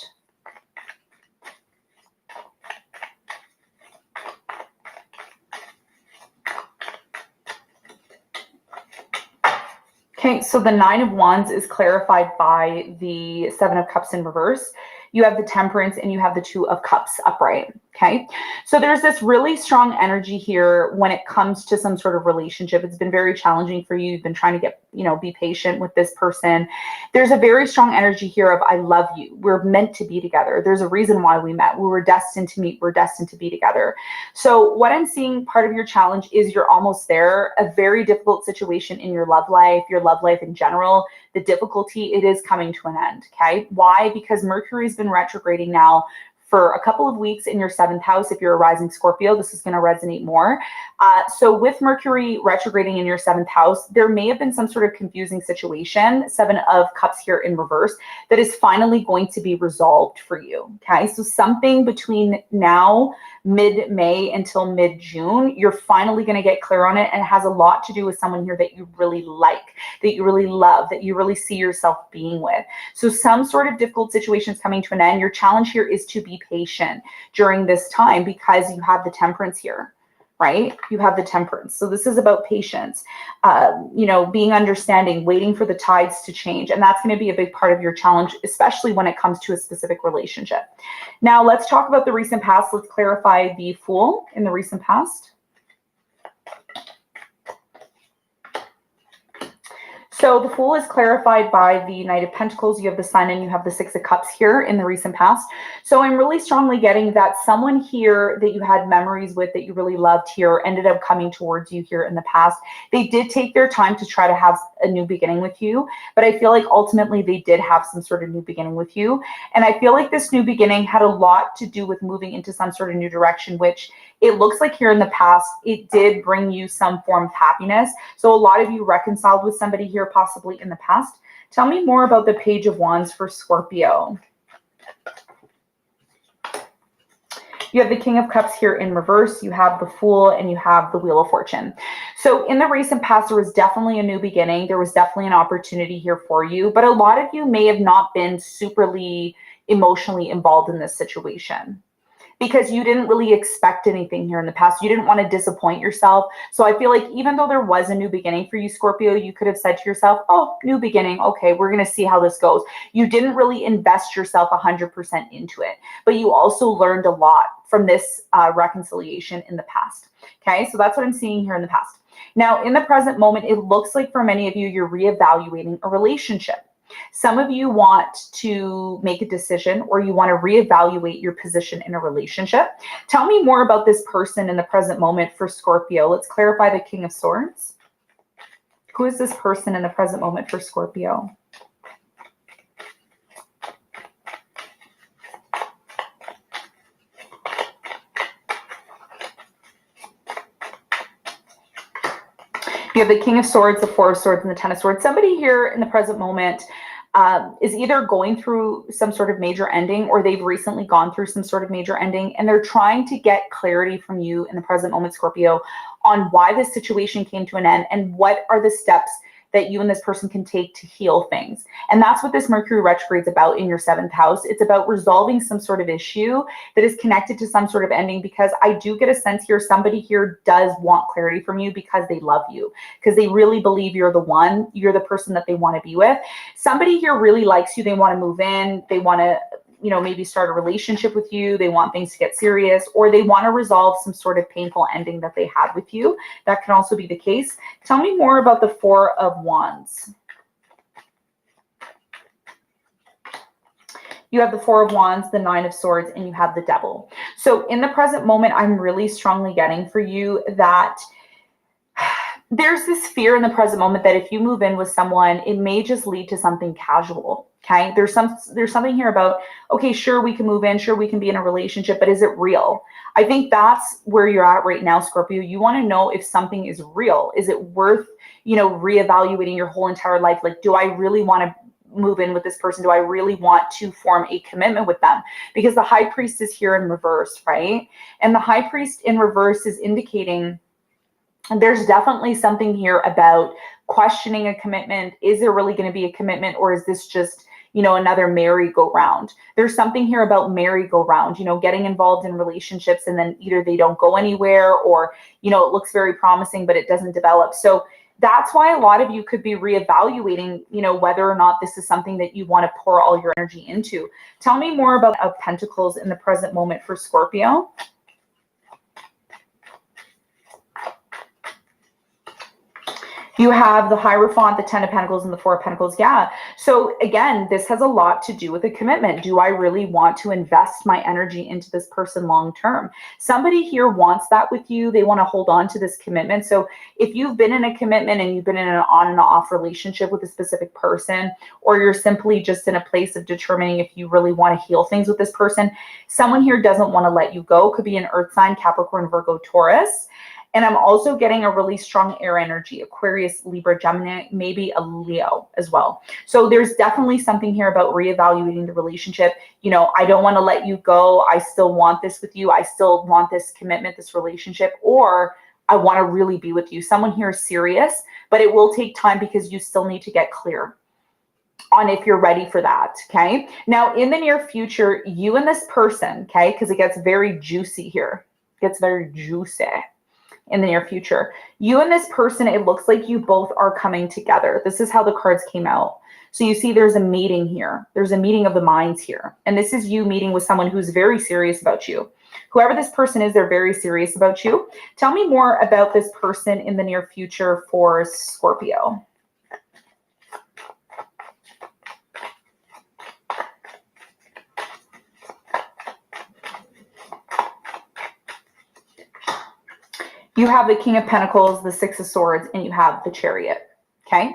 Okay, so the Nine of Wands is clarified by the Seven of Cups in reverse. You have the Temperance and you have the Two of Cups upright. Okay, so there's this really strong energy here when it comes to some sort of relationship. It's been very challenging for you. You've been trying to get, be patient with this person. There's a very strong energy here of, I love you. We're meant to be together. There's a reason why we met. We were destined to meet. We're destined to be together. So what I'm seeing, part of your challenge is you're almost there. A very difficult situation in your love life in general. The difficulty, it is coming to an end. Okay, why? Because Mercury's been retrograding now for a couple of weeks in your 7th house. If you're a rising Scorpio, this is going to resonate more. So with Mercury retrograding in your 7th house, there may have been some sort of confusing situation, 7 of Cups here in reverse, that is finally going to be resolved for you. Okay, so something between now, mid-May until mid-June, you're finally going to get clear on it, and it has a lot to do with someone here that you really like, that you really love, that you really see yourself being with. So some sort of difficult situation is coming to an end. Your challenge here is to be patient during this time because you have the Temperance here, right? You have the Temperance. So this is about patience, being understanding, waiting for the tides to change. And that's going to be a big part of your challenge, especially when it comes to a specific relationship. Now let's talk about the recent past. Let's clarify the Fool in the recent past. So the Fool is clarified by the Knight of Pentacles. You have the Sun and you have the Six of Cups here in the recent past. So I'm really strongly getting that someone here that you had memories with, that you really loved here, ended up coming towards you here in the past. They did take their time to try to have a new beginning with you, but I feel like ultimately they did have some sort of new beginning with you. And I feel like this new beginning had a lot to do with moving into some sort of new direction, which it looks like here in the past, it did bring you some form of happiness. So a lot of you reconciled with somebody here possibly in the past. Tell me more about the Page of Wands for Scorpio. You have the King of Cups here in reverse. You have the Fool and you have the Wheel of Fortune. So in the recent past, there was definitely a new beginning. There was definitely an opportunity here for you, but a lot of you may have not been superly emotionally involved in this situation, because you didn't really expect anything here in the past. You didn't want to disappoint yourself. So I feel like even though there was a new beginning for you, Scorpio, you could have said to yourself, oh, new beginning. Okay, we're going to see how this goes. You didn't really invest yourself 100% into it, but you also learned a lot from this reconciliation in the past. Okay, so that's what I'm seeing here in the past. Now, in the present moment, it looks like for many of you, you're reevaluating a relationship. Some of you want to make a decision, or you want to reevaluate your position in a relationship. Tell me more about this person in the present moment for Scorpio. Let's clarify the King of Swords. Who is this person in the present moment for Scorpio? You have the King of Swords, the Four of Swords, and the Ten of Swords. Somebody here in the present moment is either going through some sort of major ending, or they've recently gone through some sort of major ending, and they're trying to get clarity from you in the present moment, Scorpio, on why this situation came to an end and what are the steps that you and this person can take to heal things. And that's what this Mercury retrograde is about in your 7th house. It's about resolving some sort of issue that is connected to some sort of ending, because I do get a sense here, somebody here does want clarity from you because they love you, because they really believe you're the one, you're the person that they want to be with. Somebody here really likes you. They want to move in. They want to, maybe start a relationship with you. They want things to get serious, or they want to resolve some sort of painful ending that they had with you. That can also be the case. Tell me more about the Four of Wands. You have the Four of Wands, the Nine of Swords, and you have the Devil. So in the present moment, I'm really strongly getting for you that there's this fear in the present moment that if you move in with someone, it may just lead to something casual. Okay, there's something here about, okay, sure, we can move in, sure, we can be in a relationship, but is it real? I think that's where you're at right now, Scorpio. You want to know if something is real. Is it worth, reevaluating your whole entire life? Like, do I really want to move in with this person? Do I really want to form a commitment with them? Because the High Priest is here in reverse, right? And the High Priest in reverse is indicating there's definitely something here about questioning a commitment. Is there really going to be a commitment, or is this just, another merry-go-round? There's something here about merry-go-round, getting involved in relationships and then either they don't go anywhere, or, it looks very promising, but it doesn't develop. So that's why a lot of you could be reevaluating, whether or not this is something that you want to pour all your energy into. Tell me more about of Pentacles in the present moment for Scorpio. You have the Hierophant, the Ten of Pentacles, and the Four of Pentacles. Yeah. So again, this has a lot to do with a commitment. Do I really want to invest my energy into this person long term? Somebody here wants that with you. They want to hold on to this commitment. So if you've been in a commitment and you've been in an on and off relationship with a specific person, or you're simply just in a place of determining if you really want to heal things with this person, someone here doesn't want to let you go. Could be an earth sign, Capricorn, Virgo, Taurus. And I'm also getting a really strong air energy, Aquarius, Libra, Gemini, maybe a Leo as well. So there's definitely something here about reevaluating the relationship. I don't want to let you go. I still want this with you. I still want this commitment, this relationship, or I want to really be with you. Someone here is serious, but it will take time because you still need to get clear on if you're ready for that, okay? Now, in the near future, you and this person, okay, because it gets very juicy here. It gets very juicy. In the near future, you and this person, it looks like you both are coming together. This is how the cards came out. So you see there's a meeting here. There's a meeting of the minds here. And this is you meeting with someone who's very serious about you. Whoever this person is, they're very serious about you. Tell me more about this person in the near future for Scorpio. You have the King of Pentacles, the Six of Swords, and you have the Chariot, okay?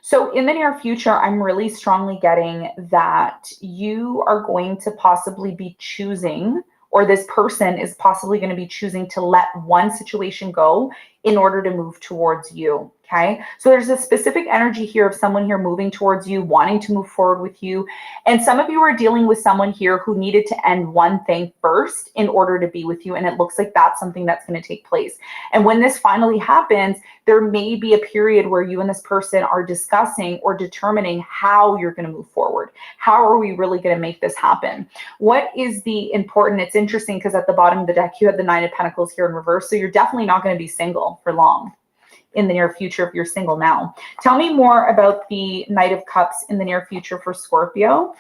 So in the near future, I'm really strongly getting that you are going to possibly be choosing, or this person is possibly going to be choosing to let one situation go in order to move towards you, okay? So there's a specific energy here of someone here moving towards you, wanting to move forward with you. And some of you are dealing with someone here who needed to end one thing first in order to be with you. And it looks like that's something that's going to take place. And when this finally happens, there may be a period where you and this person are discussing or determining how you're going to move forward. How are we really going to make this happen? What is the important? It's interesting because at the bottom of the deck, you have the Nine of Pentacles here in reverse. So you're definitely not going to be single for long in the near future if you're single now. Tell me more about the Knight of Cups in the near future for Scorpio.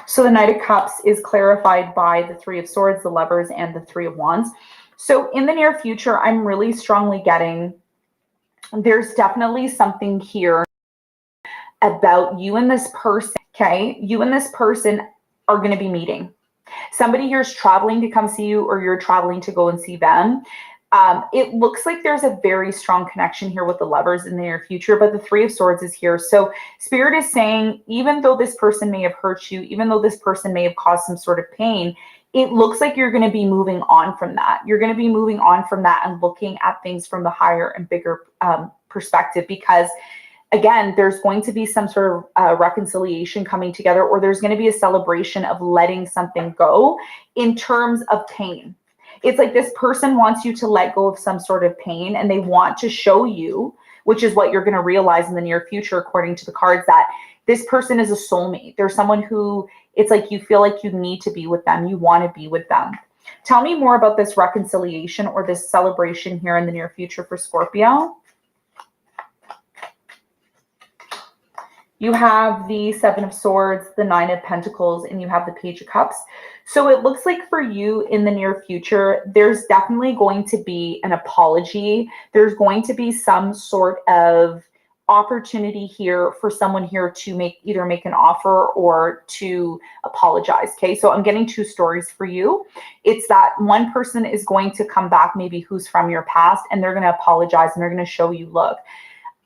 So the Knight of Cups is clarified by the Three of Swords, the Lovers, and the Three of Wands. So in the near future, I'm really strongly getting there's definitely something here about you and this person, okay? You and this person are going to be meeting. Somebody here is traveling to come see you, or you're traveling to go and see them. It looks like there's a very strong connection here with the Lovers in the near future, but the Three of Swords is here. So Spirit is saying, even though this person may have hurt you, even though this person may have caused some sort of pain, it looks like you're going to be moving on from that. You're going to be moving on from that and looking at things from the higher and bigger perspective, because again, there's going to be some sort of reconciliation coming together, or there's going to be a celebration of letting something go in terms of pain. It's like this person wants you to let go of some sort of pain, and they want to show you, which is what you're going to realize in the near future, according to the cards, that this person is a soulmate. There's someone who it's like you feel like you need to be with them. You want to be with them. Tell me more about this reconciliation or this celebration here in the near future for Scorpio. You have the Seven of Swords, the Nine of Pentacles, and you have the Page of Cups. So it looks like for you in the near future, there's definitely going to be an apology. There's going to be some sort of opportunity here for someone here to either make an offer or to apologize. Okay, so I'm getting two stories for you. It's that one person is going to come back, maybe who's from your past, and they're going to apologize and they're going to show you, look,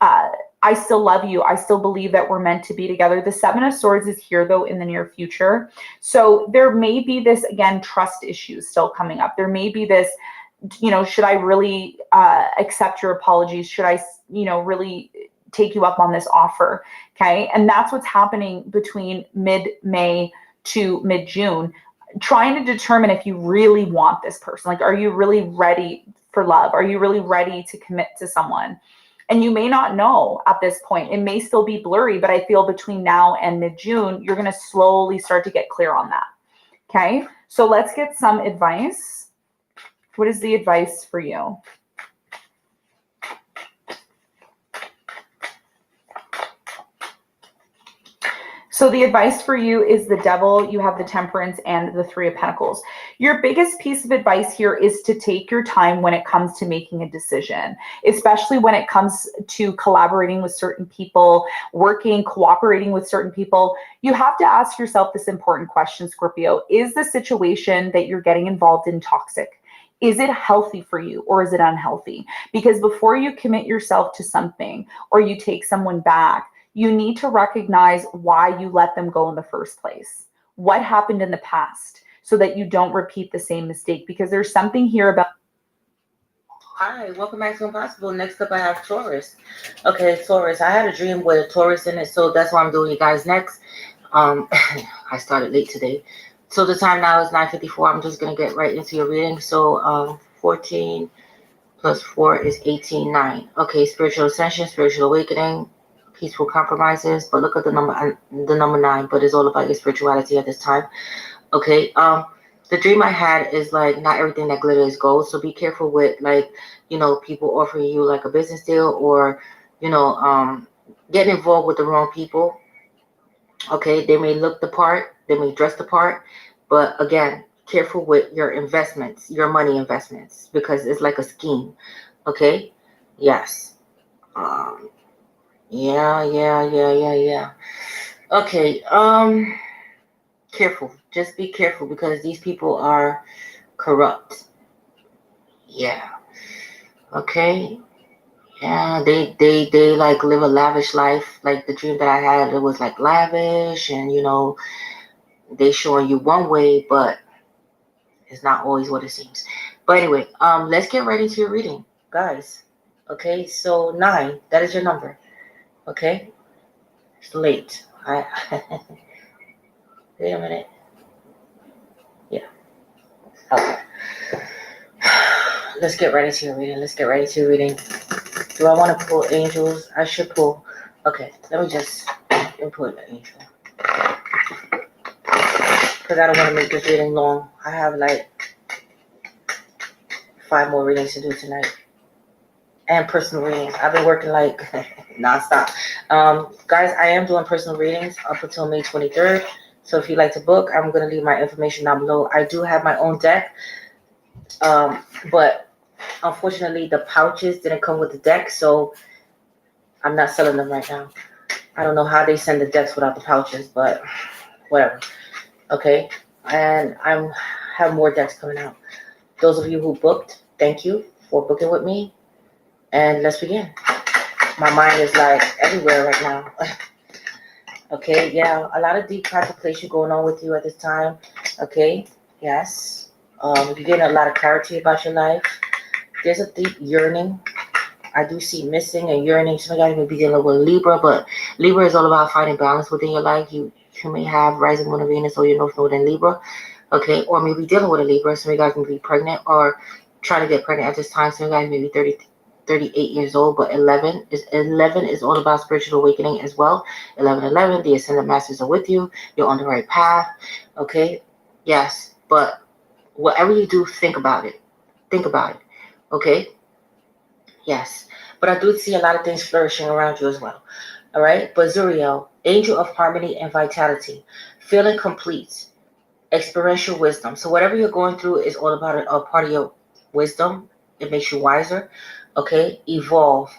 I still love you. I still believe that we're meant to be together. The Seven of Swords is here, though, in the near future. So there may be this, again, trust issues still coming up. There may be this, should I really accept your apologies? Should I, really take you up on this offer? Okay. And that's what's happening between mid-May to mid-June. trying to determine if you really want this person. Like, are you really ready for love? Are you really ready to commit to someone? And you may not know at this point. It may still be blurry, but I feel between now and mid-June, you're going to slowly start to get clear on that. Okay, so let's get some advice. What is the advice for you? So the advice for you is the Devil, you have the Temperance, and the Three of Pentacles. Your biggest piece of advice here is to take your time when it comes to making a decision, especially when it comes to collaborating with certain people, cooperating with certain people. You have to ask yourself this important question, Scorpio. Is the situation that you're getting involved in toxic? Is it healthy for you, or is it unhealthy? Because before you commit yourself to something or you take someone back, you need to recognize why you let them go in the first place. What happened in the past, so that you don't repeat the same mistake, because there's something here about. Hi, welcome back to Impossible. Next up, I have Taurus. Okay, Taurus. I had a dream with a Taurus in it, so that's why I'm doing you guys next. I started late today. So the time now is 9:54. I'm just going to get right into your reading. So 14 plus 4 is 18, 9. Okay, spiritual ascension, spiritual awakening, peaceful compromises, but look at the number 9, but it's all about your spirituality at this time. Okay, the dream I had is like, not everything that glitters is gold, so be careful with, like, you know, people offering you like a business deal, or, you know, getting involved with the wrong people. Okay, they may look the part, they may dress the part, but again, careful with your investments, your money investments, because it's like a scheme. Okay, yes. Yeah. Okay, careful. Just be careful, because these people are corrupt. Yeah. Okay. Yeah, they like live a lavish life. Like the dream that I had, it was like lavish, and you know, they showing you one way, but it's not always what it seems. But anyway, let's get right into your reading, guys. Okay, so 9, that is your number. Okay. It's late. Wait a minute. Yeah. Okay. Let's get right into your reading. Do I want to pull angels? I should pull. Okay. Let me just input an angel, because I don't want to make this reading long. I have like 5 more readings to do tonight, and personal readings. I've been working like nonstop. Guys, I am doing personal readings up until May 23rd. So if you'd like to book, I'm going to leave my information down below. I do have my own deck, but unfortunately the pouches didn't come with the deck, so I'm not selling them right now. I don't know how they send the decks without the pouches, but whatever. Okay, and I have more decks coming out. Those of you who booked, thank you for booking with me, and let's begin. My mind is like everywhere right now. Okay, yeah, a lot of deep contemplation going on with you at this time. Okay, yes. You're getting a lot of clarity about your life. There's a deep yearning. I do see missing and yearning. Some of you guys may be dealing with Libra, but Libra is all about finding balance within your life. You may have rising moon of Venus or your North Node in Libra. Okay, or maybe dealing with a Libra. Some of you guys may be pregnant or trying to get pregnant at this time. Some of you guys may be 38 years old, but 11 is all about spiritual awakening as well. 11, the ascended masters are with you. You're on the right path. Okay, yes, but whatever you do, think about it. Okay, yes, but I do see a lot of things flourishing around you as well. All right, but Zuriel, angel of harmony and vitality, feeling complete, experiential wisdom. So whatever you're going through is all about a part of your wisdom. It makes you wiser. Okay, evolve.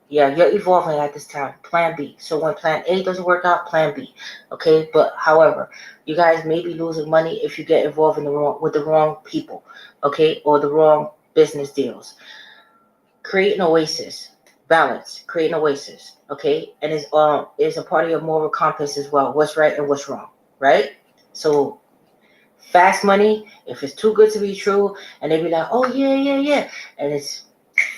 Yeah, you're evolving at this time. Plan B. So when plan A doesn't work out, plan B. Okay, but however, you guys may be losing money if you get involved with the wrong people. Okay, or the wrong business deals. Create an oasis. Balance. Create an oasis. Okay, and it's a part of your moral compass as well. What's right and what's wrong. Right. So fast money, if it's too good to be true, and they be like, oh yeah, and it's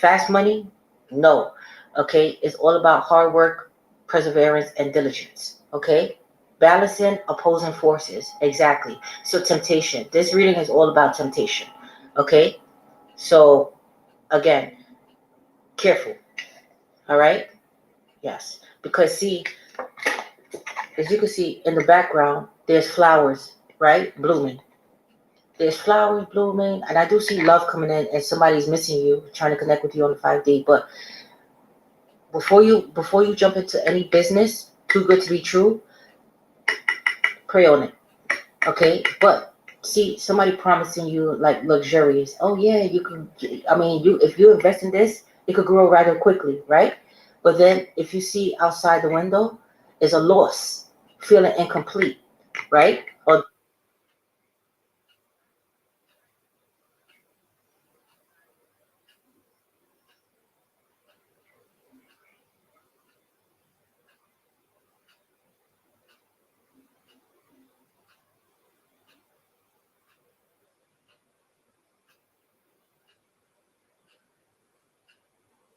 fast money, no. Okay, it's all about hard work, perseverance, and diligence. Okay, Balancing opposing forces. Exactly. So temptation. This reading is all about temptation. Okay? So again, careful. All right? Yes. Because see, as you can see in the background, there's flowers, right? Blooming. There's flowers blooming, and I do see love coming in, and somebody's missing you, trying to connect with you on the 5D. But before you jump into any business, too good to be true, pray on it. Okay? But see, somebody promising you like luxurious. Oh yeah, you can. I mean, if you invest in this, it could grow rather quickly, right? But then if you see outside the window is a loss, feeling incomplete, right? Or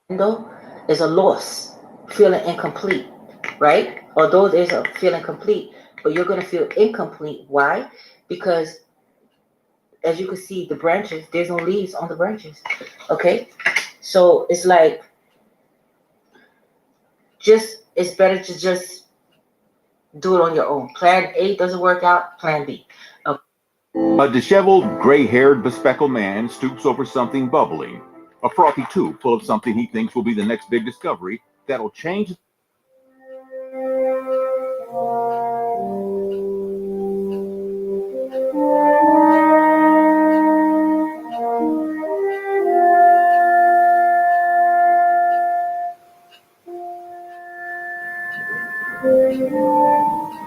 window is a loss, feeling incomplete, right? Although there's a feeling complete, but you're gonna feel incomplete. Why? Because as you can see, the branches, there's no leaves on the branches. Okay? So it's like it's better to just do it on your own. Plan A doesn't work out, plan B. Okay. A disheveled, gray-haired, bespectacled man stoops over something bubbling. A frothy tube full of something he thinks will be the next big discovery that'll change.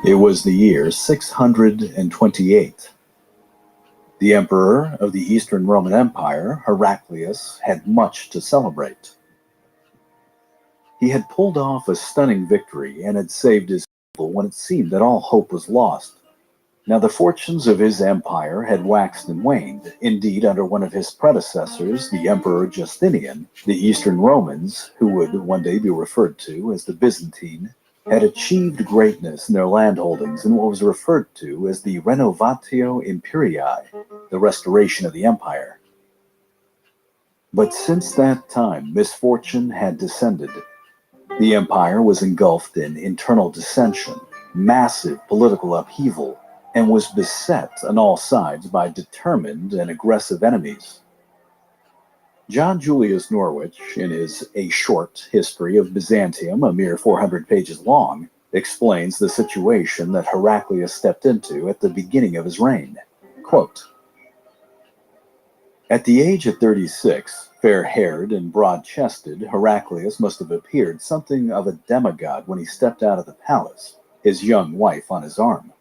It was the year 628. The emperor of the Eastern Roman Empire, Heraclius, had much to celebrate. He had pulled off a stunning victory and had saved his people when it seemed that all hope was lost. Now the fortunes of his empire had waxed and waned. Indeed, under one of his predecessors, the Emperor Justinian, the Eastern Romans, who would one day be referred to as the Byzantine, had achieved greatness in their landholdings in what was referred to as the Renovatio Imperii, the restoration of the empire. But since that time, misfortune had descended. The empire was engulfed in internal dissension, massive political upheaval, and was beset on all sides by determined and aggressive enemies. John Julius Norwich, in his A Short History of Byzantium, a mere 400 pages long, explains the situation that Heraclius stepped into at the beginning of his reign. Quote, "At the age of 36, fair-haired and broad-chested, Heraclius must have appeared something of a demigod when he stepped out of the palace, his young wife on his arm.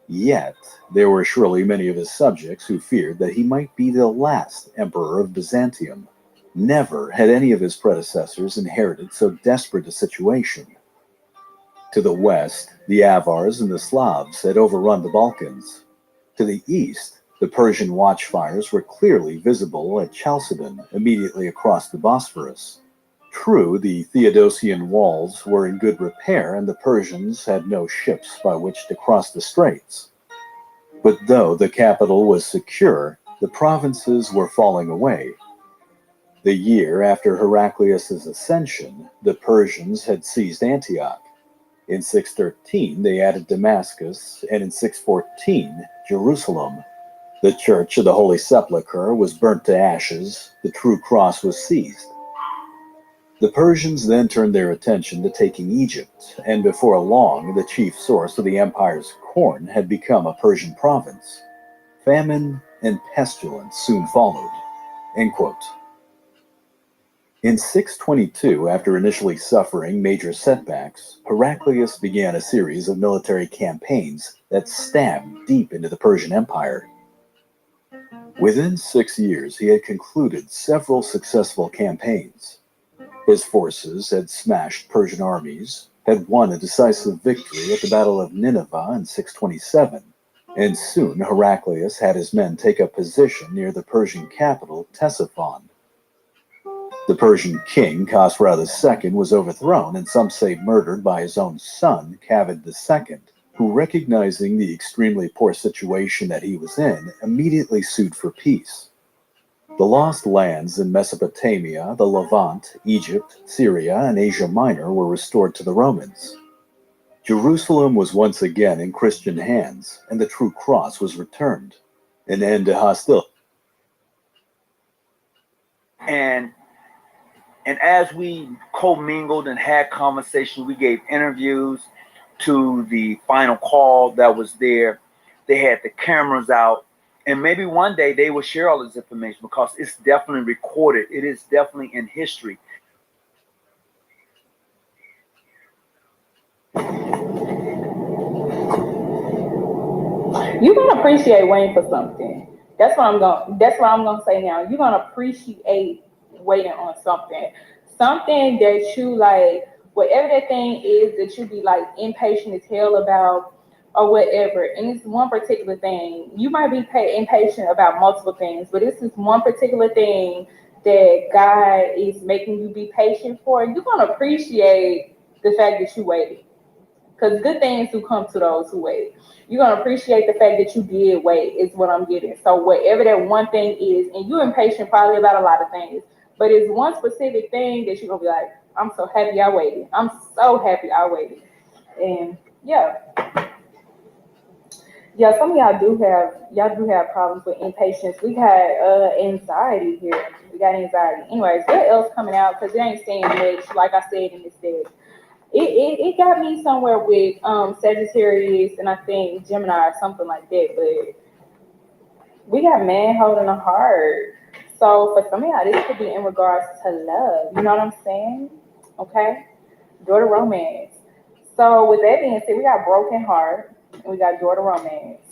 Yet, there were surely many of his subjects who feared that he might be the last emperor of Byzantium. Never had any of his predecessors inherited so desperate a situation. To the west, the Avars and the Slavs had overrun the Balkans. To the east, the Persian watchfires were clearly visible at Chalcedon, immediately across the Bosphorus. True, the Theodosian walls were in good repair, and the Persians had no ships by which to cross the straits. But though the capital was secure, the provinces were falling away. The year after Heraclius's ascension, the Persians had seized Antioch. In 613, they added Damascus, and in 614, Jerusalem. The Church of the Holy Sepulchre was burnt to ashes, the true cross was seized. The Persians then turned their attention to taking Egypt, and before long, the chief source of the empire's corn had become a Persian province. Famine and pestilence soon followed." End quote. In 622, after initially suffering major setbacks, Heraclius began a series of military campaigns that stabbed deep into the Persian Empire. Within 6 years, he had concluded several successful campaigns. His forces had smashed Persian armies, had won a decisive victory at the Battle of Nineveh in 627, and soon Heraclius had his men take up position near the Persian capital, Ctesiphon. The Persian king, Khosrau II, was overthrown and some say murdered by his own son, Kavad II, who, recognizing the extremely poor situation that he was in, immediately sued for peace. The lost lands in Mesopotamia, the Levant, Egypt, Syria, and Asia Minor were restored to the Romans. Jerusalem was once again in Christian hands, and the true cross was returned. An end to hostility. And as we commingled and had conversation, we gave interviews to the final call that was there. They had the cameras out, and maybe one day they will share all this information because it's definitely recorded. It is definitely in history. You're gonna appreciate waiting for something. That's what I'm gonna say now. You're gonna appreciate waiting on something. Something that you like, whatever that thing is that you be like impatient as hell about or whatever. And it's one particular thing. You might be impatient about multiple things, but this is one particular thing that God is making you be patient for. You're gonna appreciate the fact that you waited. Because good things do come to those who wait. You're going to appreciate the fact that you did wait, is what I'm getting. So whatever that one thing is, and you're impatient probably about a lot of things, but it's one specific thing that you're going to be like, I'm so happy I waited. I'm so happy I waited. And yeah. Yeah, some of y'all do have problems with impatience. We had anxiety here. We got anxiety. Anyways, what else coming out? Because it ain't saying much, like I said in this deck. It got me somewhere with Sagittarius and I think Gemini or something like that, but we got man holding a heart. So for some of y'all, this could be in regards to love. You know what I'm saying? Okay? Daughter romance. So with that being said, we got broken heart and we got daughter romance.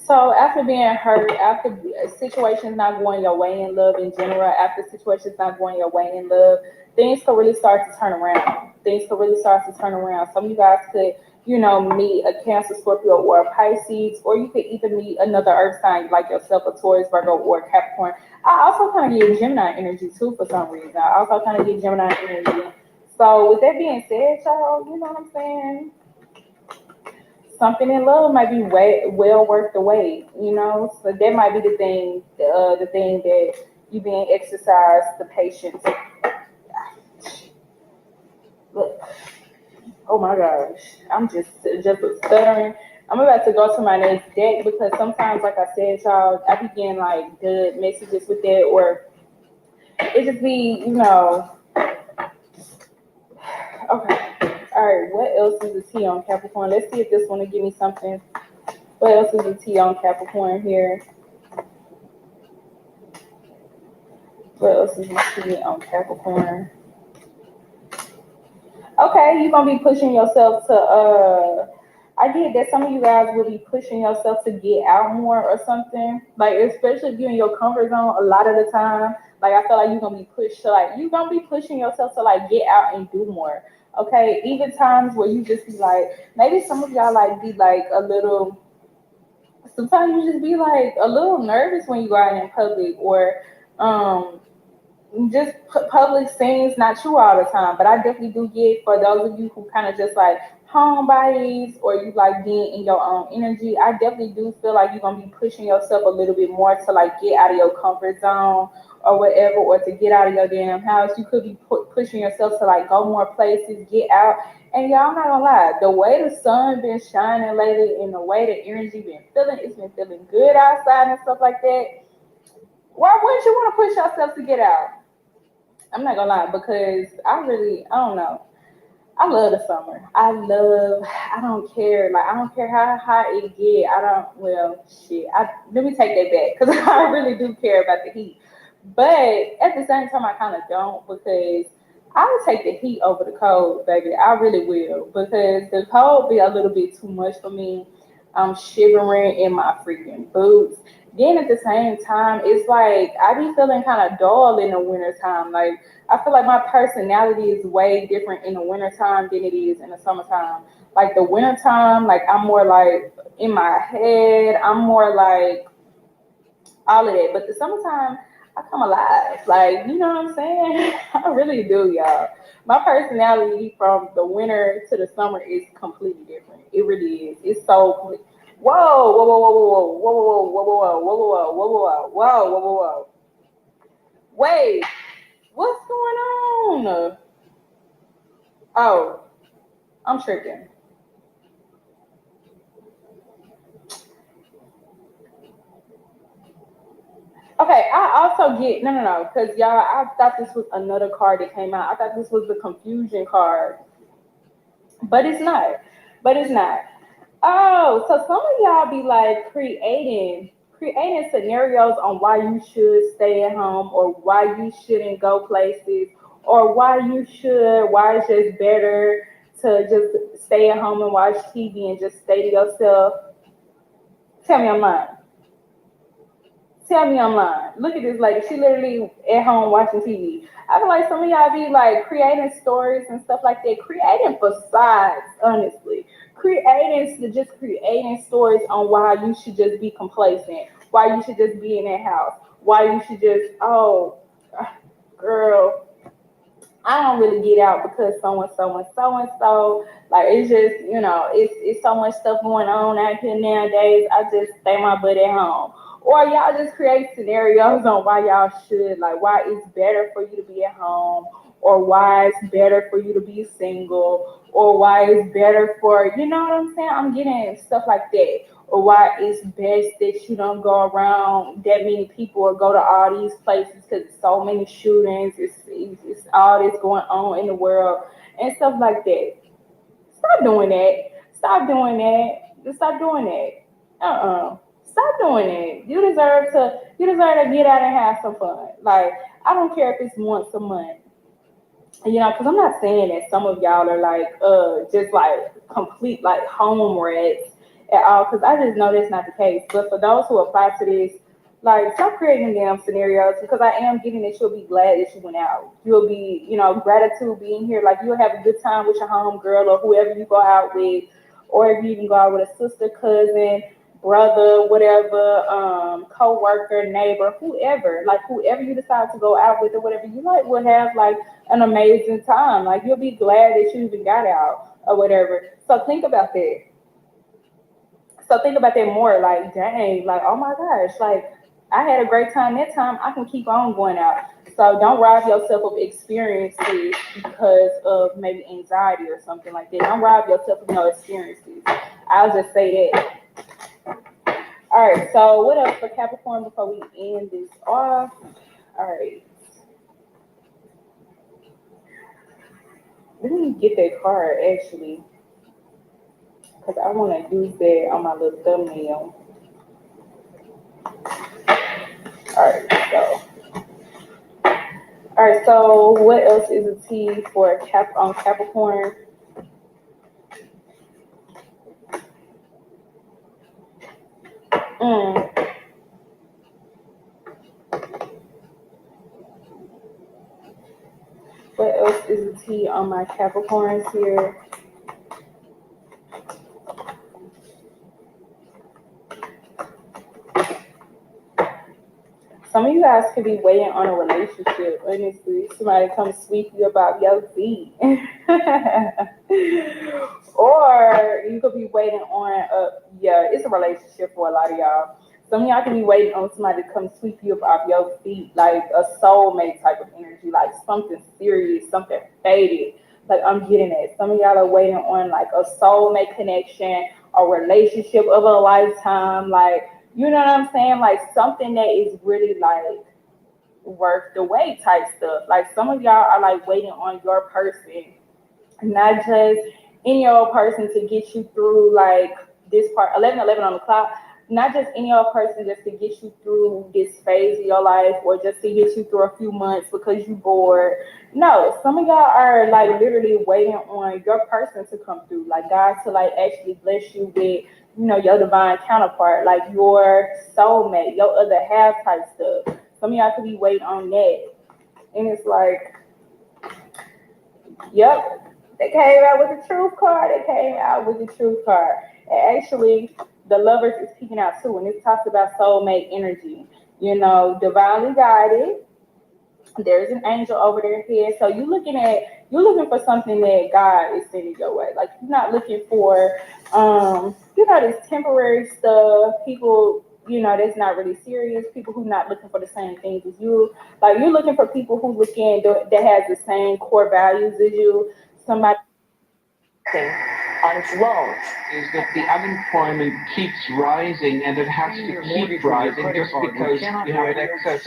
So after being hurt, after situations not going your way in love in general, after situations not going your way in love, things could really start to turn around. Some of you guys could, meet a Cancer, Scorpio, or a Pisces, or you could either meet another Earth sign like yourself, a Taurus, Virgo, or Capricorn. I also kind of get Gemini energy too for some reason. So with that being said, y'all, you know what I'm saying? Something in love might be well worth the wait, So that might be the thing that you being exercised, the patience. Look, oh my gosh, I'm just stuttering. I'm about to go to my next deck because sometimes, like I said, y'all, I be getting like good messages with that, or it just be, Okay. All right. What else is the T on Capricorn? Let's see if this one will give me something. What else is the T on Capricorn here? What else is the T on Capricorn? Okay, you're gonna be pushing yourself to I get that some of you guys will be pushing yourself to get out more or something. Like, especially if you're in your comfort zone a lot of the time. Like, I feel like you're gonna be pushed to, like, you're gonna be pushing yourself to, like, get out and do more. Okay, even times where you just be like, maybe some of y'all, like, be, like, a little, sometimes you just be, like, a little nervous when you go out in public, or, just public scenes, not true all the time, but I definitely do get, for those of you who kind of just like homebodies, or you like being in your own energy, I definitely do feel like you're gonna be pushing yourself a little bit more to like get out of your comfort zone or whatever, or to get out of your damn house. You could be pushing yourself to like go more places, get out. And y'all, I'm not gonna lie, the way the sun been shining lately and the way the energy it's been feeling good outside and stuff like that. Why wouldn't you want to push yourself to get out? I'm not gonna lie, because I don't know. I love the summer. I don't care. Like, I don't care how hot it get. Let me take that back, because I really do care about the heat. But at the same time, I kind of don't, because I would take the heat over the cold, baby. I really will, because the cold be a little bit too much for me. I'm shivering in my freaking boots. Then at the same time, it's like I be feeling kind of dull in the wintertime. Like, I feel like my personality is way different in the wintertime than it is in the summertime. Like, the wintertime, like, I'm more like in my head. I'm more like all of that. But the summertime, I come alive. Like, you know what I'm saying? I really do, y'all. My personality from the winter to the summer is completely different. It really is. It's so whoa, whoa, whoa, whoa, whoa, whoa, whoa, whoa, whoa, whoa, whoa, whoa, whoa, whoa, whoa, whoa, whoa. Wait, what's going on? Oh, I'm tripping. Okay, I also get no, because y'all, I thought this was another card that came out. I thought this was the confusion card, but it's not. But it's not. Oh, so some of y'all be like creating scenarios on why you should stay at home or why you shouldn't go places or why it's just better to just stay at home and watch TV and just stay to yourself. Tell me I'm lying. Tell me I'm lying. Look at this lady. She literally at home watching TV. I feel like some of y'all be like creating stories and stuff like that, creating facades, honestly. Creating stories on why you should just be complacent, why you should just be in that house, why you should just, oh, girl, I don't really get out because so and so and so and so. Like it's just, it's so much stuff going on out here nowadays. I just stay my butt at home. Or y'all just create scenarios on why y'all should, like why it's better for you to be at home, or why it's better for you to be single, or why it's better for, you know what I'm saying? I'm getting stuff like that. Or why it's best that you don't go around that many people or go to all these places because so many shootings, it's all this going on in the world and stuff like that. Stop doing that. Stop doing that. Stop doing that. Stop doing it. You deserve to get out and have some fun. Like, I don't care if it's once a month. Because I'm not saying that some of y'all are like just like complete like home rats at all, because I just know that's not the case. But for those who apply to this, like stop creating damn scenarios, because I am getting that you'll be glad that you went out. You'll be, gratitude being here. Like you'll have a good time with your home girl or whoever you go out with, or if you even go out with a sister, cousin, brother, whatever, co-worker, neighbor, whoever you decide to go out with or whatever you like will have like an amazing time. Like you'll be glad that you even got out or whatever. So think about that. So think about that more. Like, dang, like, oh my gosh, like I had a great time that time. I can keep on going out. So don't rob yourself of experiences because of maybe anxiety or something like that. Don't rob yourself of no experiences. I'll just say that. All right, so what else for Capricorn before we end this off? All right. Let me get that card actually, because I want to use that on my little thumbnail. All right, so what else is a T for Capricorn? What else is a T on my Capricorns here? Some of you guys could be waiting on a relationship. Honestly, somebody come sweep you about your feet. Or you could be waiting on it's a relationship for a lot of y'all. Some of y'all can be waiting on somebody to come sweep you up off your feet, like a soulmate type of energy, like something serious, something faded. Like I'm getting it. Some of y'all are waiting on like a soulmate connection, a relationship of a lifetime, like, you know what I'm saying? Like something that is really like worth the wait type stuff. Like some of y'all are like waiting on your person, not just any old person to get you through like this part, 11:11 on the clock, not just any old person just to get you through this phase of your life or just to get you through a few months because you bored. No, some of y'all are like literally waiting on your person to come through, like God to like actually bless you with, your divine counterpart, like your soulmate, your other half type stuff. Some of y'all could be waiting on that. And it's like, yep, they came out with the truth card. And actually, the lovers is peeking out too. And it talks about soulmate energy. divinely guided. There's an angel over their head. So you're looking for something that God is sending your way. Like you're not looking for this temporary stuff, people, that's not really serious, people who not looking for the same things as you. Like you're looking for people who that has the same core values as you. Somebody on its loans is that the unemployment keeps rising, and it has to keep rising just because you have an excess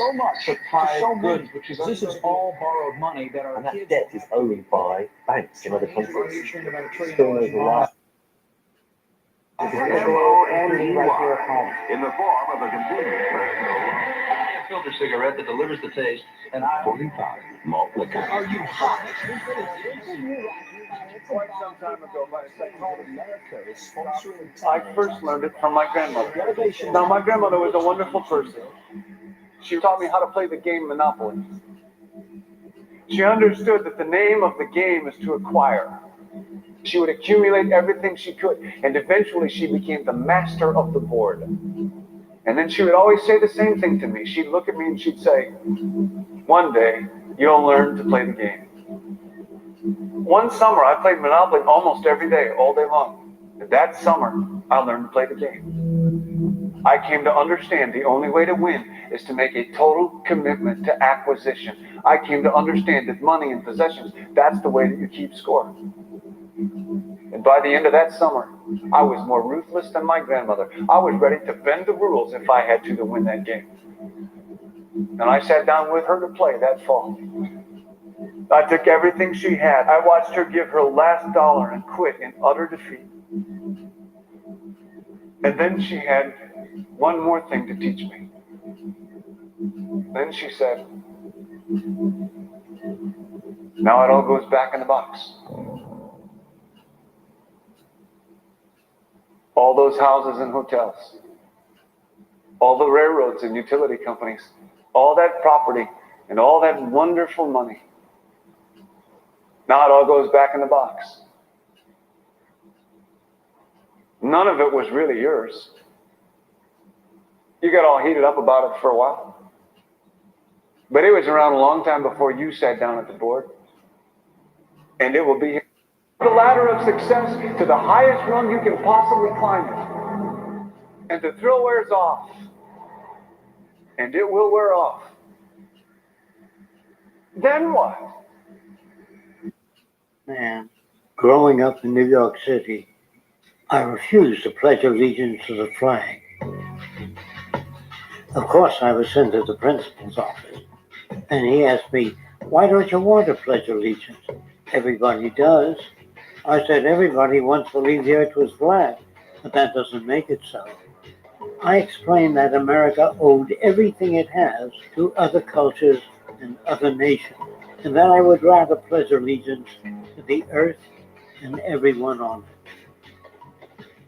supply of goods, which is this is all borrowed money that our kids debt is owned by banks in other countries. Still knows a lot. M-O-N-E-Y in the form of a convenience A filter cigarette that delivers the taste, and I 45 malt liquor. Are you hot? Quite some time ago, by a psychologist, America is sponsoring. I first learned it from my grandmother. Now, my grandmother was a wonderful person. She taught me how to play the game Monopoly. She understood that the name of the game is to acquire. She would accumulate everything she could, and eventually she became the master of the board. And then she would always say the same thing to me. She'd look at me and she'd say, one day, you'll learn to play the game. One summer, I played Monopoly almost every day, all day long. And that summer, I learned to play the game. I came to understand the only way to win is to make a total commitment to acquisition. I came to understand that money and possessions, that's the way that you keep score. And by the end of that summer, I was more ruthless than my grandmother. I was ready to bend the rules if I had to win that game. And I sat down with her to play that fall. I took everything she had. I watched her give her last dollar and quit in utter defeat. And then she had one more thing to teach me. Then she said, now it all goes back in the box. All those houses and hotels, all the railroads and utility companies, all that property and all that wonderful money. Now it all goes back in the box. None of it was really yours. You got all heated up about it for a while. But it was around a long time before you sat down at the board. And it will be the ladder of success to the highest rung you can possibly climb it. And the thrill wears off. And it will wear off. Then what? Man, growing up in New York City, I refused to pledge allegiance to the flag. Of course, I was sent to the principal's office, and he asked me, why don't you want to pledge allegiance? Everybody does. I said, everybody wants to believe the earth was flat, but that doesn't make it so. I explained that America owed everything it has to other cultures and other nations, and that I would rather pledge allegiance to the earth and everyone on it.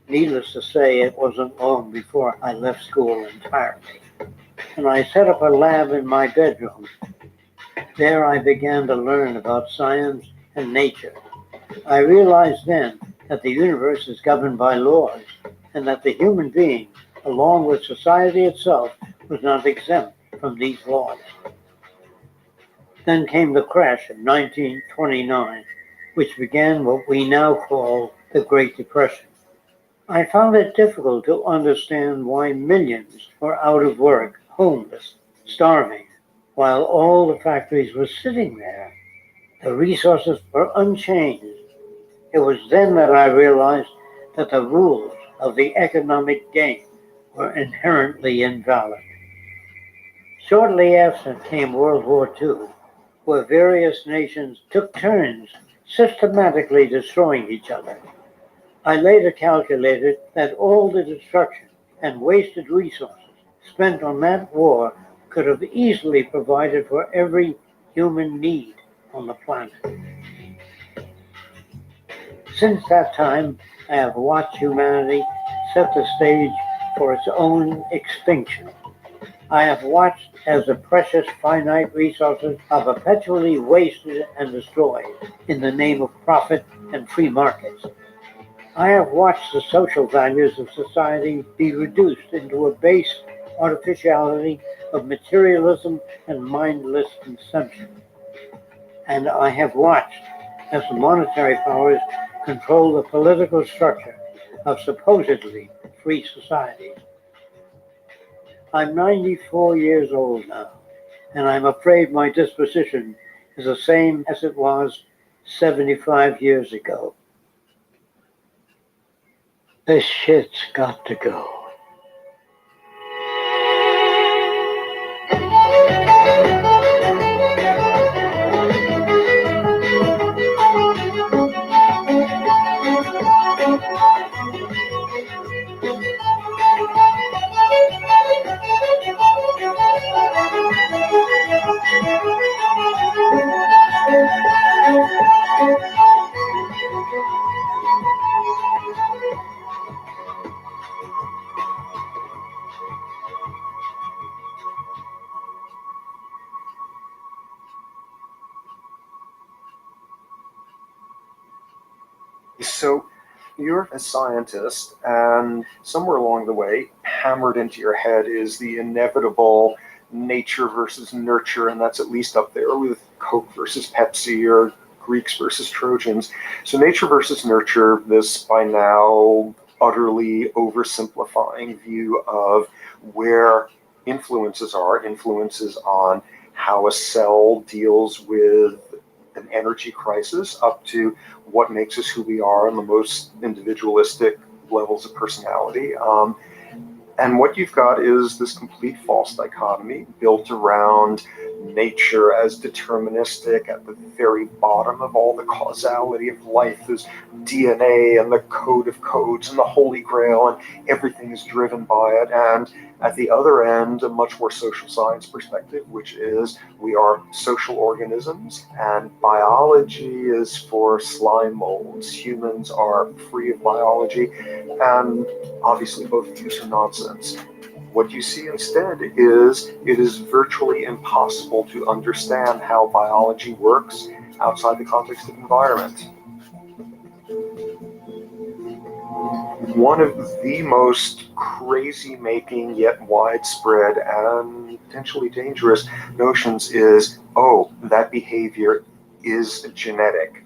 Needless to say, it wasn't long before I left school entirely, and I set up a lab in my bedroom. There I began to learn about science and nature. I realized then that the universe is governed by laws, and that the human being, along with society itself, was not exempt from these laws. Then came the crash of 1929, which began what we now call the Great Depression. I found it difficult to understand why millions were out of work, homeless, starving, while all the factories were sitting there. The resources were unchanged. It was then that I realized that the rules of the economic game were inherently invalid. Shortly after came World War II, where various nations took turns systematically destroying each other. I later calculated that all the destruction and wasted resources spent on that war could have easily provided for every human need on the planet. Since that time, I have watched humanity set the stage for its own extinction. I have watched as the precious finite resources are perpetually wasted and destroyed in the name of profit and free markets. I have watched the social values of society be reduced into a base artificiality of materialism and mindless consumption. And I have watched as the monetary powers control the political structure of supposedly free societies. I'm 94 years old now, and I'm afraid my disposition is the same as it was 75 years ago. This shit's got to go. So you're a scientist, and somewhere along the way, hammered into your head is the inevitable nature versus nurture, and that's at least up there with Coke versus Pepsi or Greeks versus Trojans. So nature versus nurture, this by now utterly oversimplifying view of where influences on how a cell deals with an energy crisis, up to what makes us who we are on the most individualistic levels of personality. And what you've got is this complete false dichotomy built around nature as deterministic. At the very bottom of all the causality of life is DNA and the code of codes and the Holy Grail, and everything is driven by it. And at the other end, a much more social science perspective, which is we are social organisms, and biology is for slime molds. Humans are free of biology, and obviously both of these are nonsense. What you see instead is it is virtually impossible to understand how biology works outside the context of environment. One of the most crazy-making yet widespread and potentially dangerous notions is, oh, that behavior is genetic.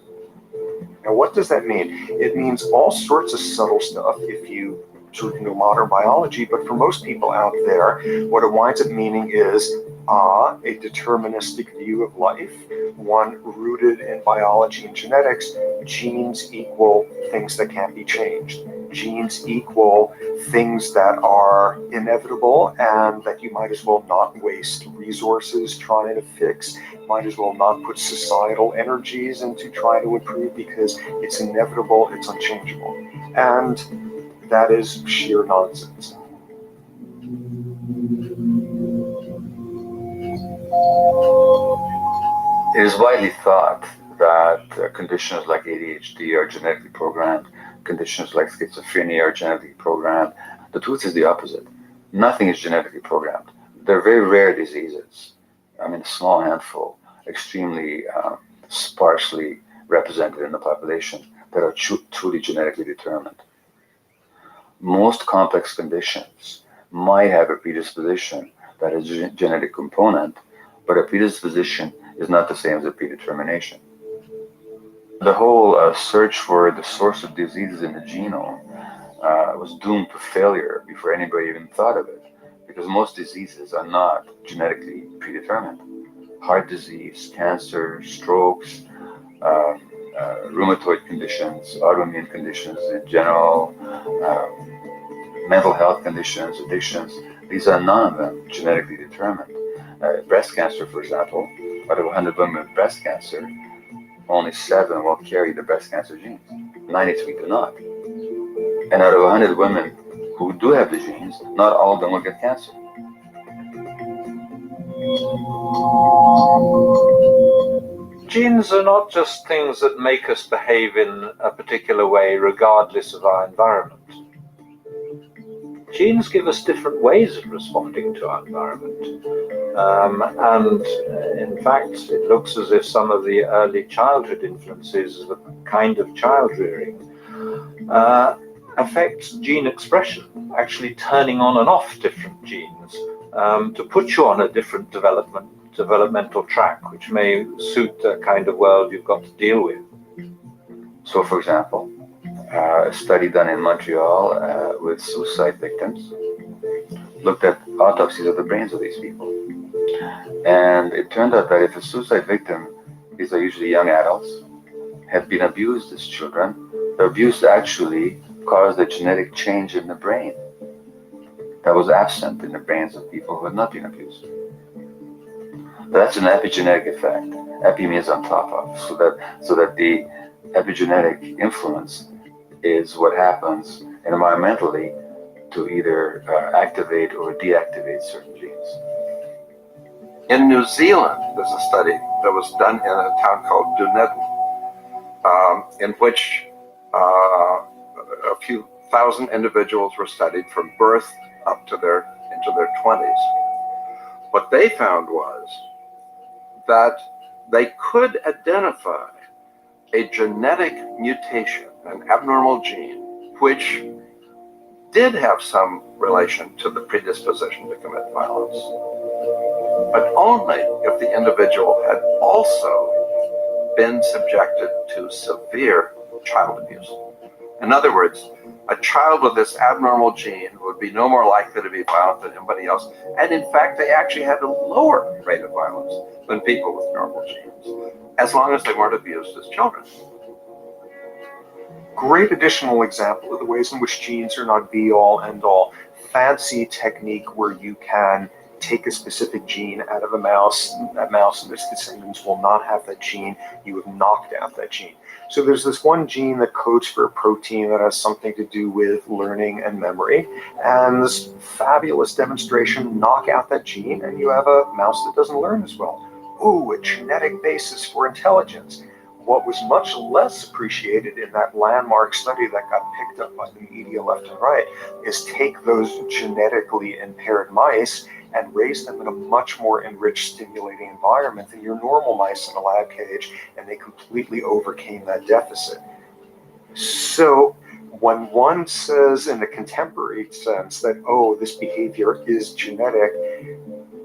Now, what does that mean? It means all sorts of subtle stuff if you sort of know modern biology, but for most people out there, what it winds up meaning is a deterministic view of life, one rooted in biology and genetics. Genes equal things that can't be changed. Genes equal things that are inevitable and that you might as well not waste resources trying to fix, might as well not put societal energies into trying to improve because it's inevitable, it's unchangeable. And that is sheer nonsense. It is widely thought that conditions like ADHD are genetically programmed, conditions like schizophrenia are genetically programmed. The truth is the opposite. Nothing is genetically programmed. They're very rare diseases. I mean, a small handful, extremely sparsely represented in the population, that are truly genetically determined. Most complex conditions might have a predisposition that is a genetic component, but a predisposition is not the same as a predetermination. The whole search for the source of diseases in the genome was doomed to failure before anybody even thought of it, because most diseases are not genetically predetermined. Heart disease, cancer, strokes, rheumatoid conditions, autoimmune conditions in general, mental health conditions, addictions, these are none of them genetically determined. Breast cancer, for example, out of 100 women with breast cancer, only 7 will carry the breast cancer genes. 93 do not. And out of 100 women who do have the genes, not all of them will get cancer. Genes are not just things that make us behave in a particular way regardless of our environment. Genes give us different ways of responding to our environment. And in fact, it looks as if some of the early childhood influences of a kind of child rearing affects gene expression, actually turning on and off different genes to put you on a different developmental track, which may suit the kind of world you've got to deal with. So, for example, a study done in Montreal with suicide victims looked at autopsies of the brains of these people. And it turned out that if a suicide victim, these are usually young adults, had been abused as children, the abuse actually caused a genetic change in the brain that was absent in the brains of people who had not been abused. That's an epigenetic effect. Epi means on top of, so that the epigenetic influence is what happens environmentally to either activate or deactivate certain genes. In New Zealand, there's a study that was done in a town called Dunedin, in which a few thousand individuals were studied from birth up to into their 20s. What they found was that they could identify a genetic mutation, an abnormal gene, which did have some relation to the predisposition to commit violence, but only if the individual had also been subjected to severe child abuse. In other words, a child with this abnormal gene would be no more likely to be violent than anybody else. And in fact, they actually had a lower rate of violence than people with normal genes, as long as they weren't abused as children. Great additional example of the ways in which genes are not be-all, end-all. Fancy technique where you can take a specific gene out of a mouse. That mouse and its descendants will not have that gene. You have knocked out that gene. So there's this one gene that codes for a protein that has something to do with learning and memory. And this fabulous demonstration, knock out that gene and you have a mouse that doesn't learn as well. Ooh, a genetic basis for intelligence. What was much less appreciated in that landmark study that got picked up by the media left and right is take those genetically impaired mice and raise them in a much more enriched, stimulating environment than your normal mice in a lab cage, and they completely overcame that deficit. So when one says in the contemporary sense that, oh, this behavior is genetic,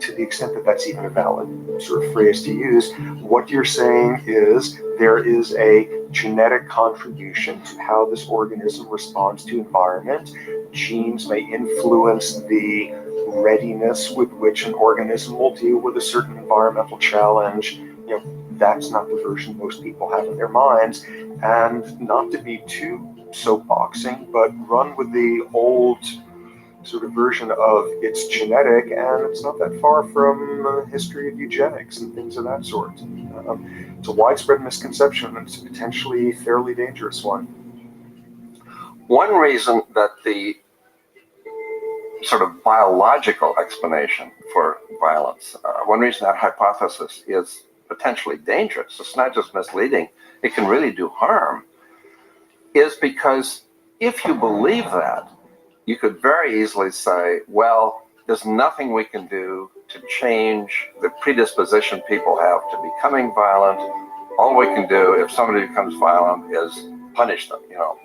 to the extent that that's even a valid sort of phrase to use, what you're saying is there is a genetic contribution to how this organism responds to environment. Genes may influence the readiness with which an organism will deal with a certain environmental challenge. You know, that's not the version most people have in their minds. And not to be too soapboxing, but run with the old sort of version of it's genetic, and it's not that far from the history of eugenics and things of that sort. It's a widespread misconception, and it's a potentially fairly dangerous one. One reason that the sort of biological explanation for violence, one reason that hypothesis is potentially dangerous, it's not just misleading, it can really do harm, is because if you believe that, you could very easily say, well, there's nothing we can do to change the predisposition people have to becoming violent. All we can do if somebody becomes violent is punish them,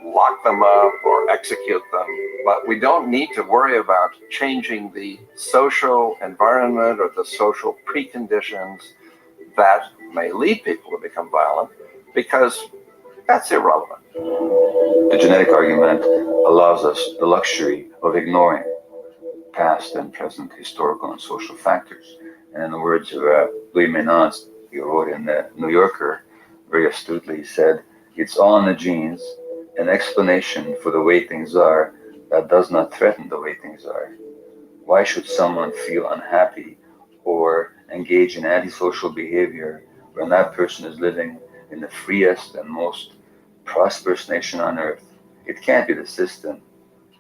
lock them up or execute them. But we don't need to worry about changing the social environment or the social preconditions that may lead people to become violent, because that's irrelevant. The genetic argument allows us the luxury of ignoring past and present historical and social factors. And in the words of Louis Menand, he wrote in the New Yorker, very astutely, he said, "It's all in the genes, an explanation for the way things are that does not threaten the way things are. Why should someone feel unhappy or engage in antisocial behavior when that person is living in the freest and most prosperous nation on earth? It can't be the system.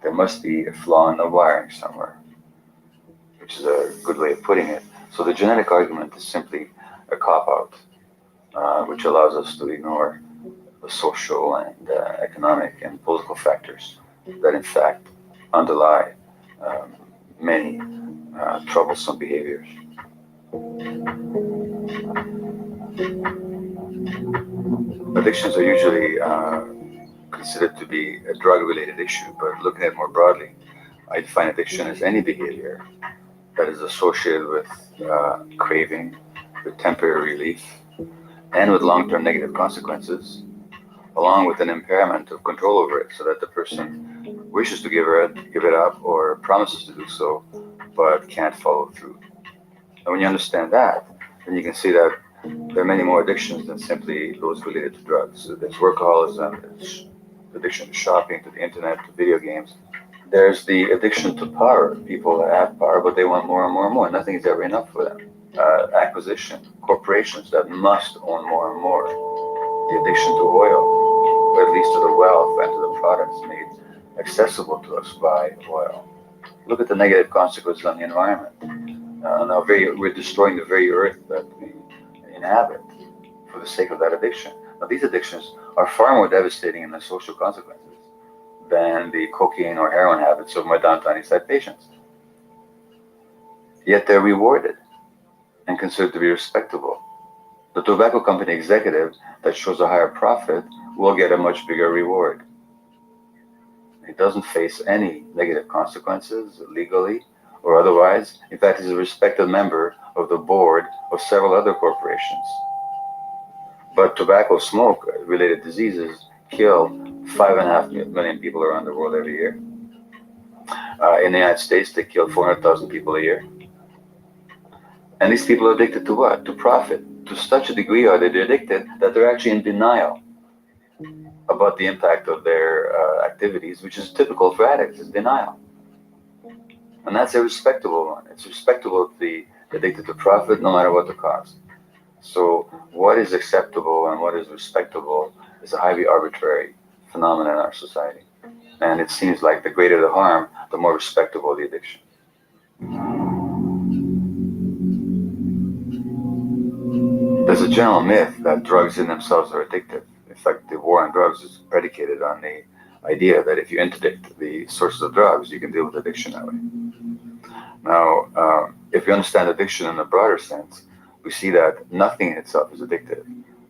There must be a flaw in the wiring somewhere," which is a good way of putting it. So the genetic argument is simply a cop-out, which allows us to ignore the social and economic and political factors that in fact underlie many troublesome behaviors. Addictions are usually considered to be a drug-related issue, but looking at it more broadly, I define addiction as any behavior that is associated with craving, with temporary relief, and with long-term negative consequences, along with an impairment of control over it, so that the person wishes to give it up or promises to do so, but can't follow through. And when you understand that, then you can see that there are many more addictions than simply those related to drugs. So there's workaholism, there's addiction to shopping, to the internet, to video games. There's the addiction to power. People have power, but they want more and more and more. Nothing is ever enough for them. Acquisition, corporations that must own more and more. The addiction to oil, or at least to the wealth and to the products made accessible to us by oil. Look at the negative consequences on the environment. Now we're destroying the very earth that we inhabit for the sake of that addiction. Now these addictions are far more devastating in their social consequences than the cocaine or heroin habits of my downtown East Side patients. Yet they're rewarded and considered to be respectable. The tobacco company executive that shows a higher profit will get a much bigger reward. He doesn't face any negative consequences legally or otherwise. In fact, he's a respected member of the board of several other corporations. But tobacco smoke related diseases kill 5.5 million people around the world every year. In the United States, they kill 400,000 people a year. And these people are addicted to what? To profit. To such a degree are they addicted that they're actually in denial about the impact of their activities, which is typical for addicts, is denial. And that's a respectable one. It's respectable to be addicted to profit no matter what the cost. So what is acceptable and what is respectable is a highly arbitrary phenomenon in our society. And it seems like the greater the harm, the more respectable the addiction. There's a general myth that drugs in themselves are addictive. In fact, the war on drugs is predicated on the idea that if you interdict the sources of drugs, you can deal with addiction that way. Now, if you understand addiction in a broader sense, we see that nothing in itself is addictive.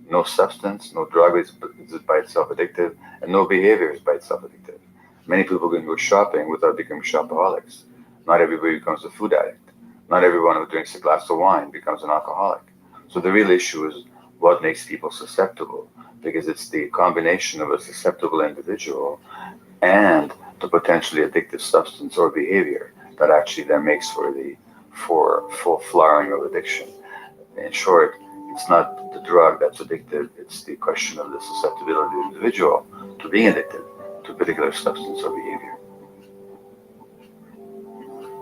No substance, no drug is by itself addictive, and no behavior is by itself addictive. Many people can go shopping without becoming shopaholics. Not everybody becomes a food addict. Not everyone who drinks a glass of wine becomes an alcoholic. So the real issue is what makes people susceptible, because it's the combination of a susceptible individual and the potentially addictive substance or behavior that actually then makes for full flowering of addiction. In short, it's not the drug that's addictive, it's the question of the susceptibility of the individual to being addicted to a particular substance or behavior.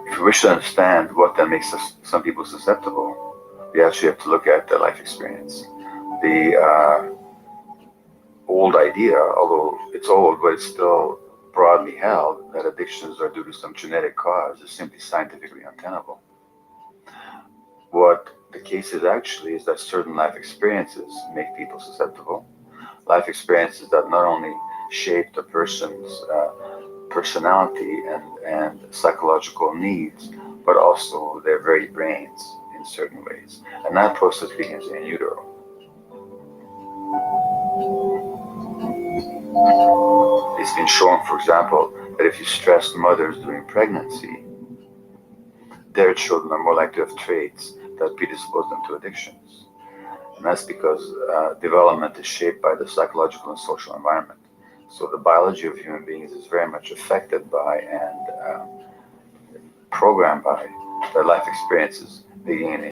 If we wish to understand what then makes some people susceptible, we actually have to look at their life experience. The old idea, although it's old, but it's still broadly held, that addictions are due to some genetic cause is simply scientifically untenable. What the case is actually is that certain life experiences make people susceptible. Life experiences that not only shape the person's personality and psychological needs, but also their very brains in certain ways. And that process begins in utero. It's been shown, for example, that if you stress mothers during pregnancy, their children are more likely to have traits that predispose them to addictions. And that's because development is shaped by the psychological and social environment. So the biology of human beings is very much affected by and programmed by their life experiences beginning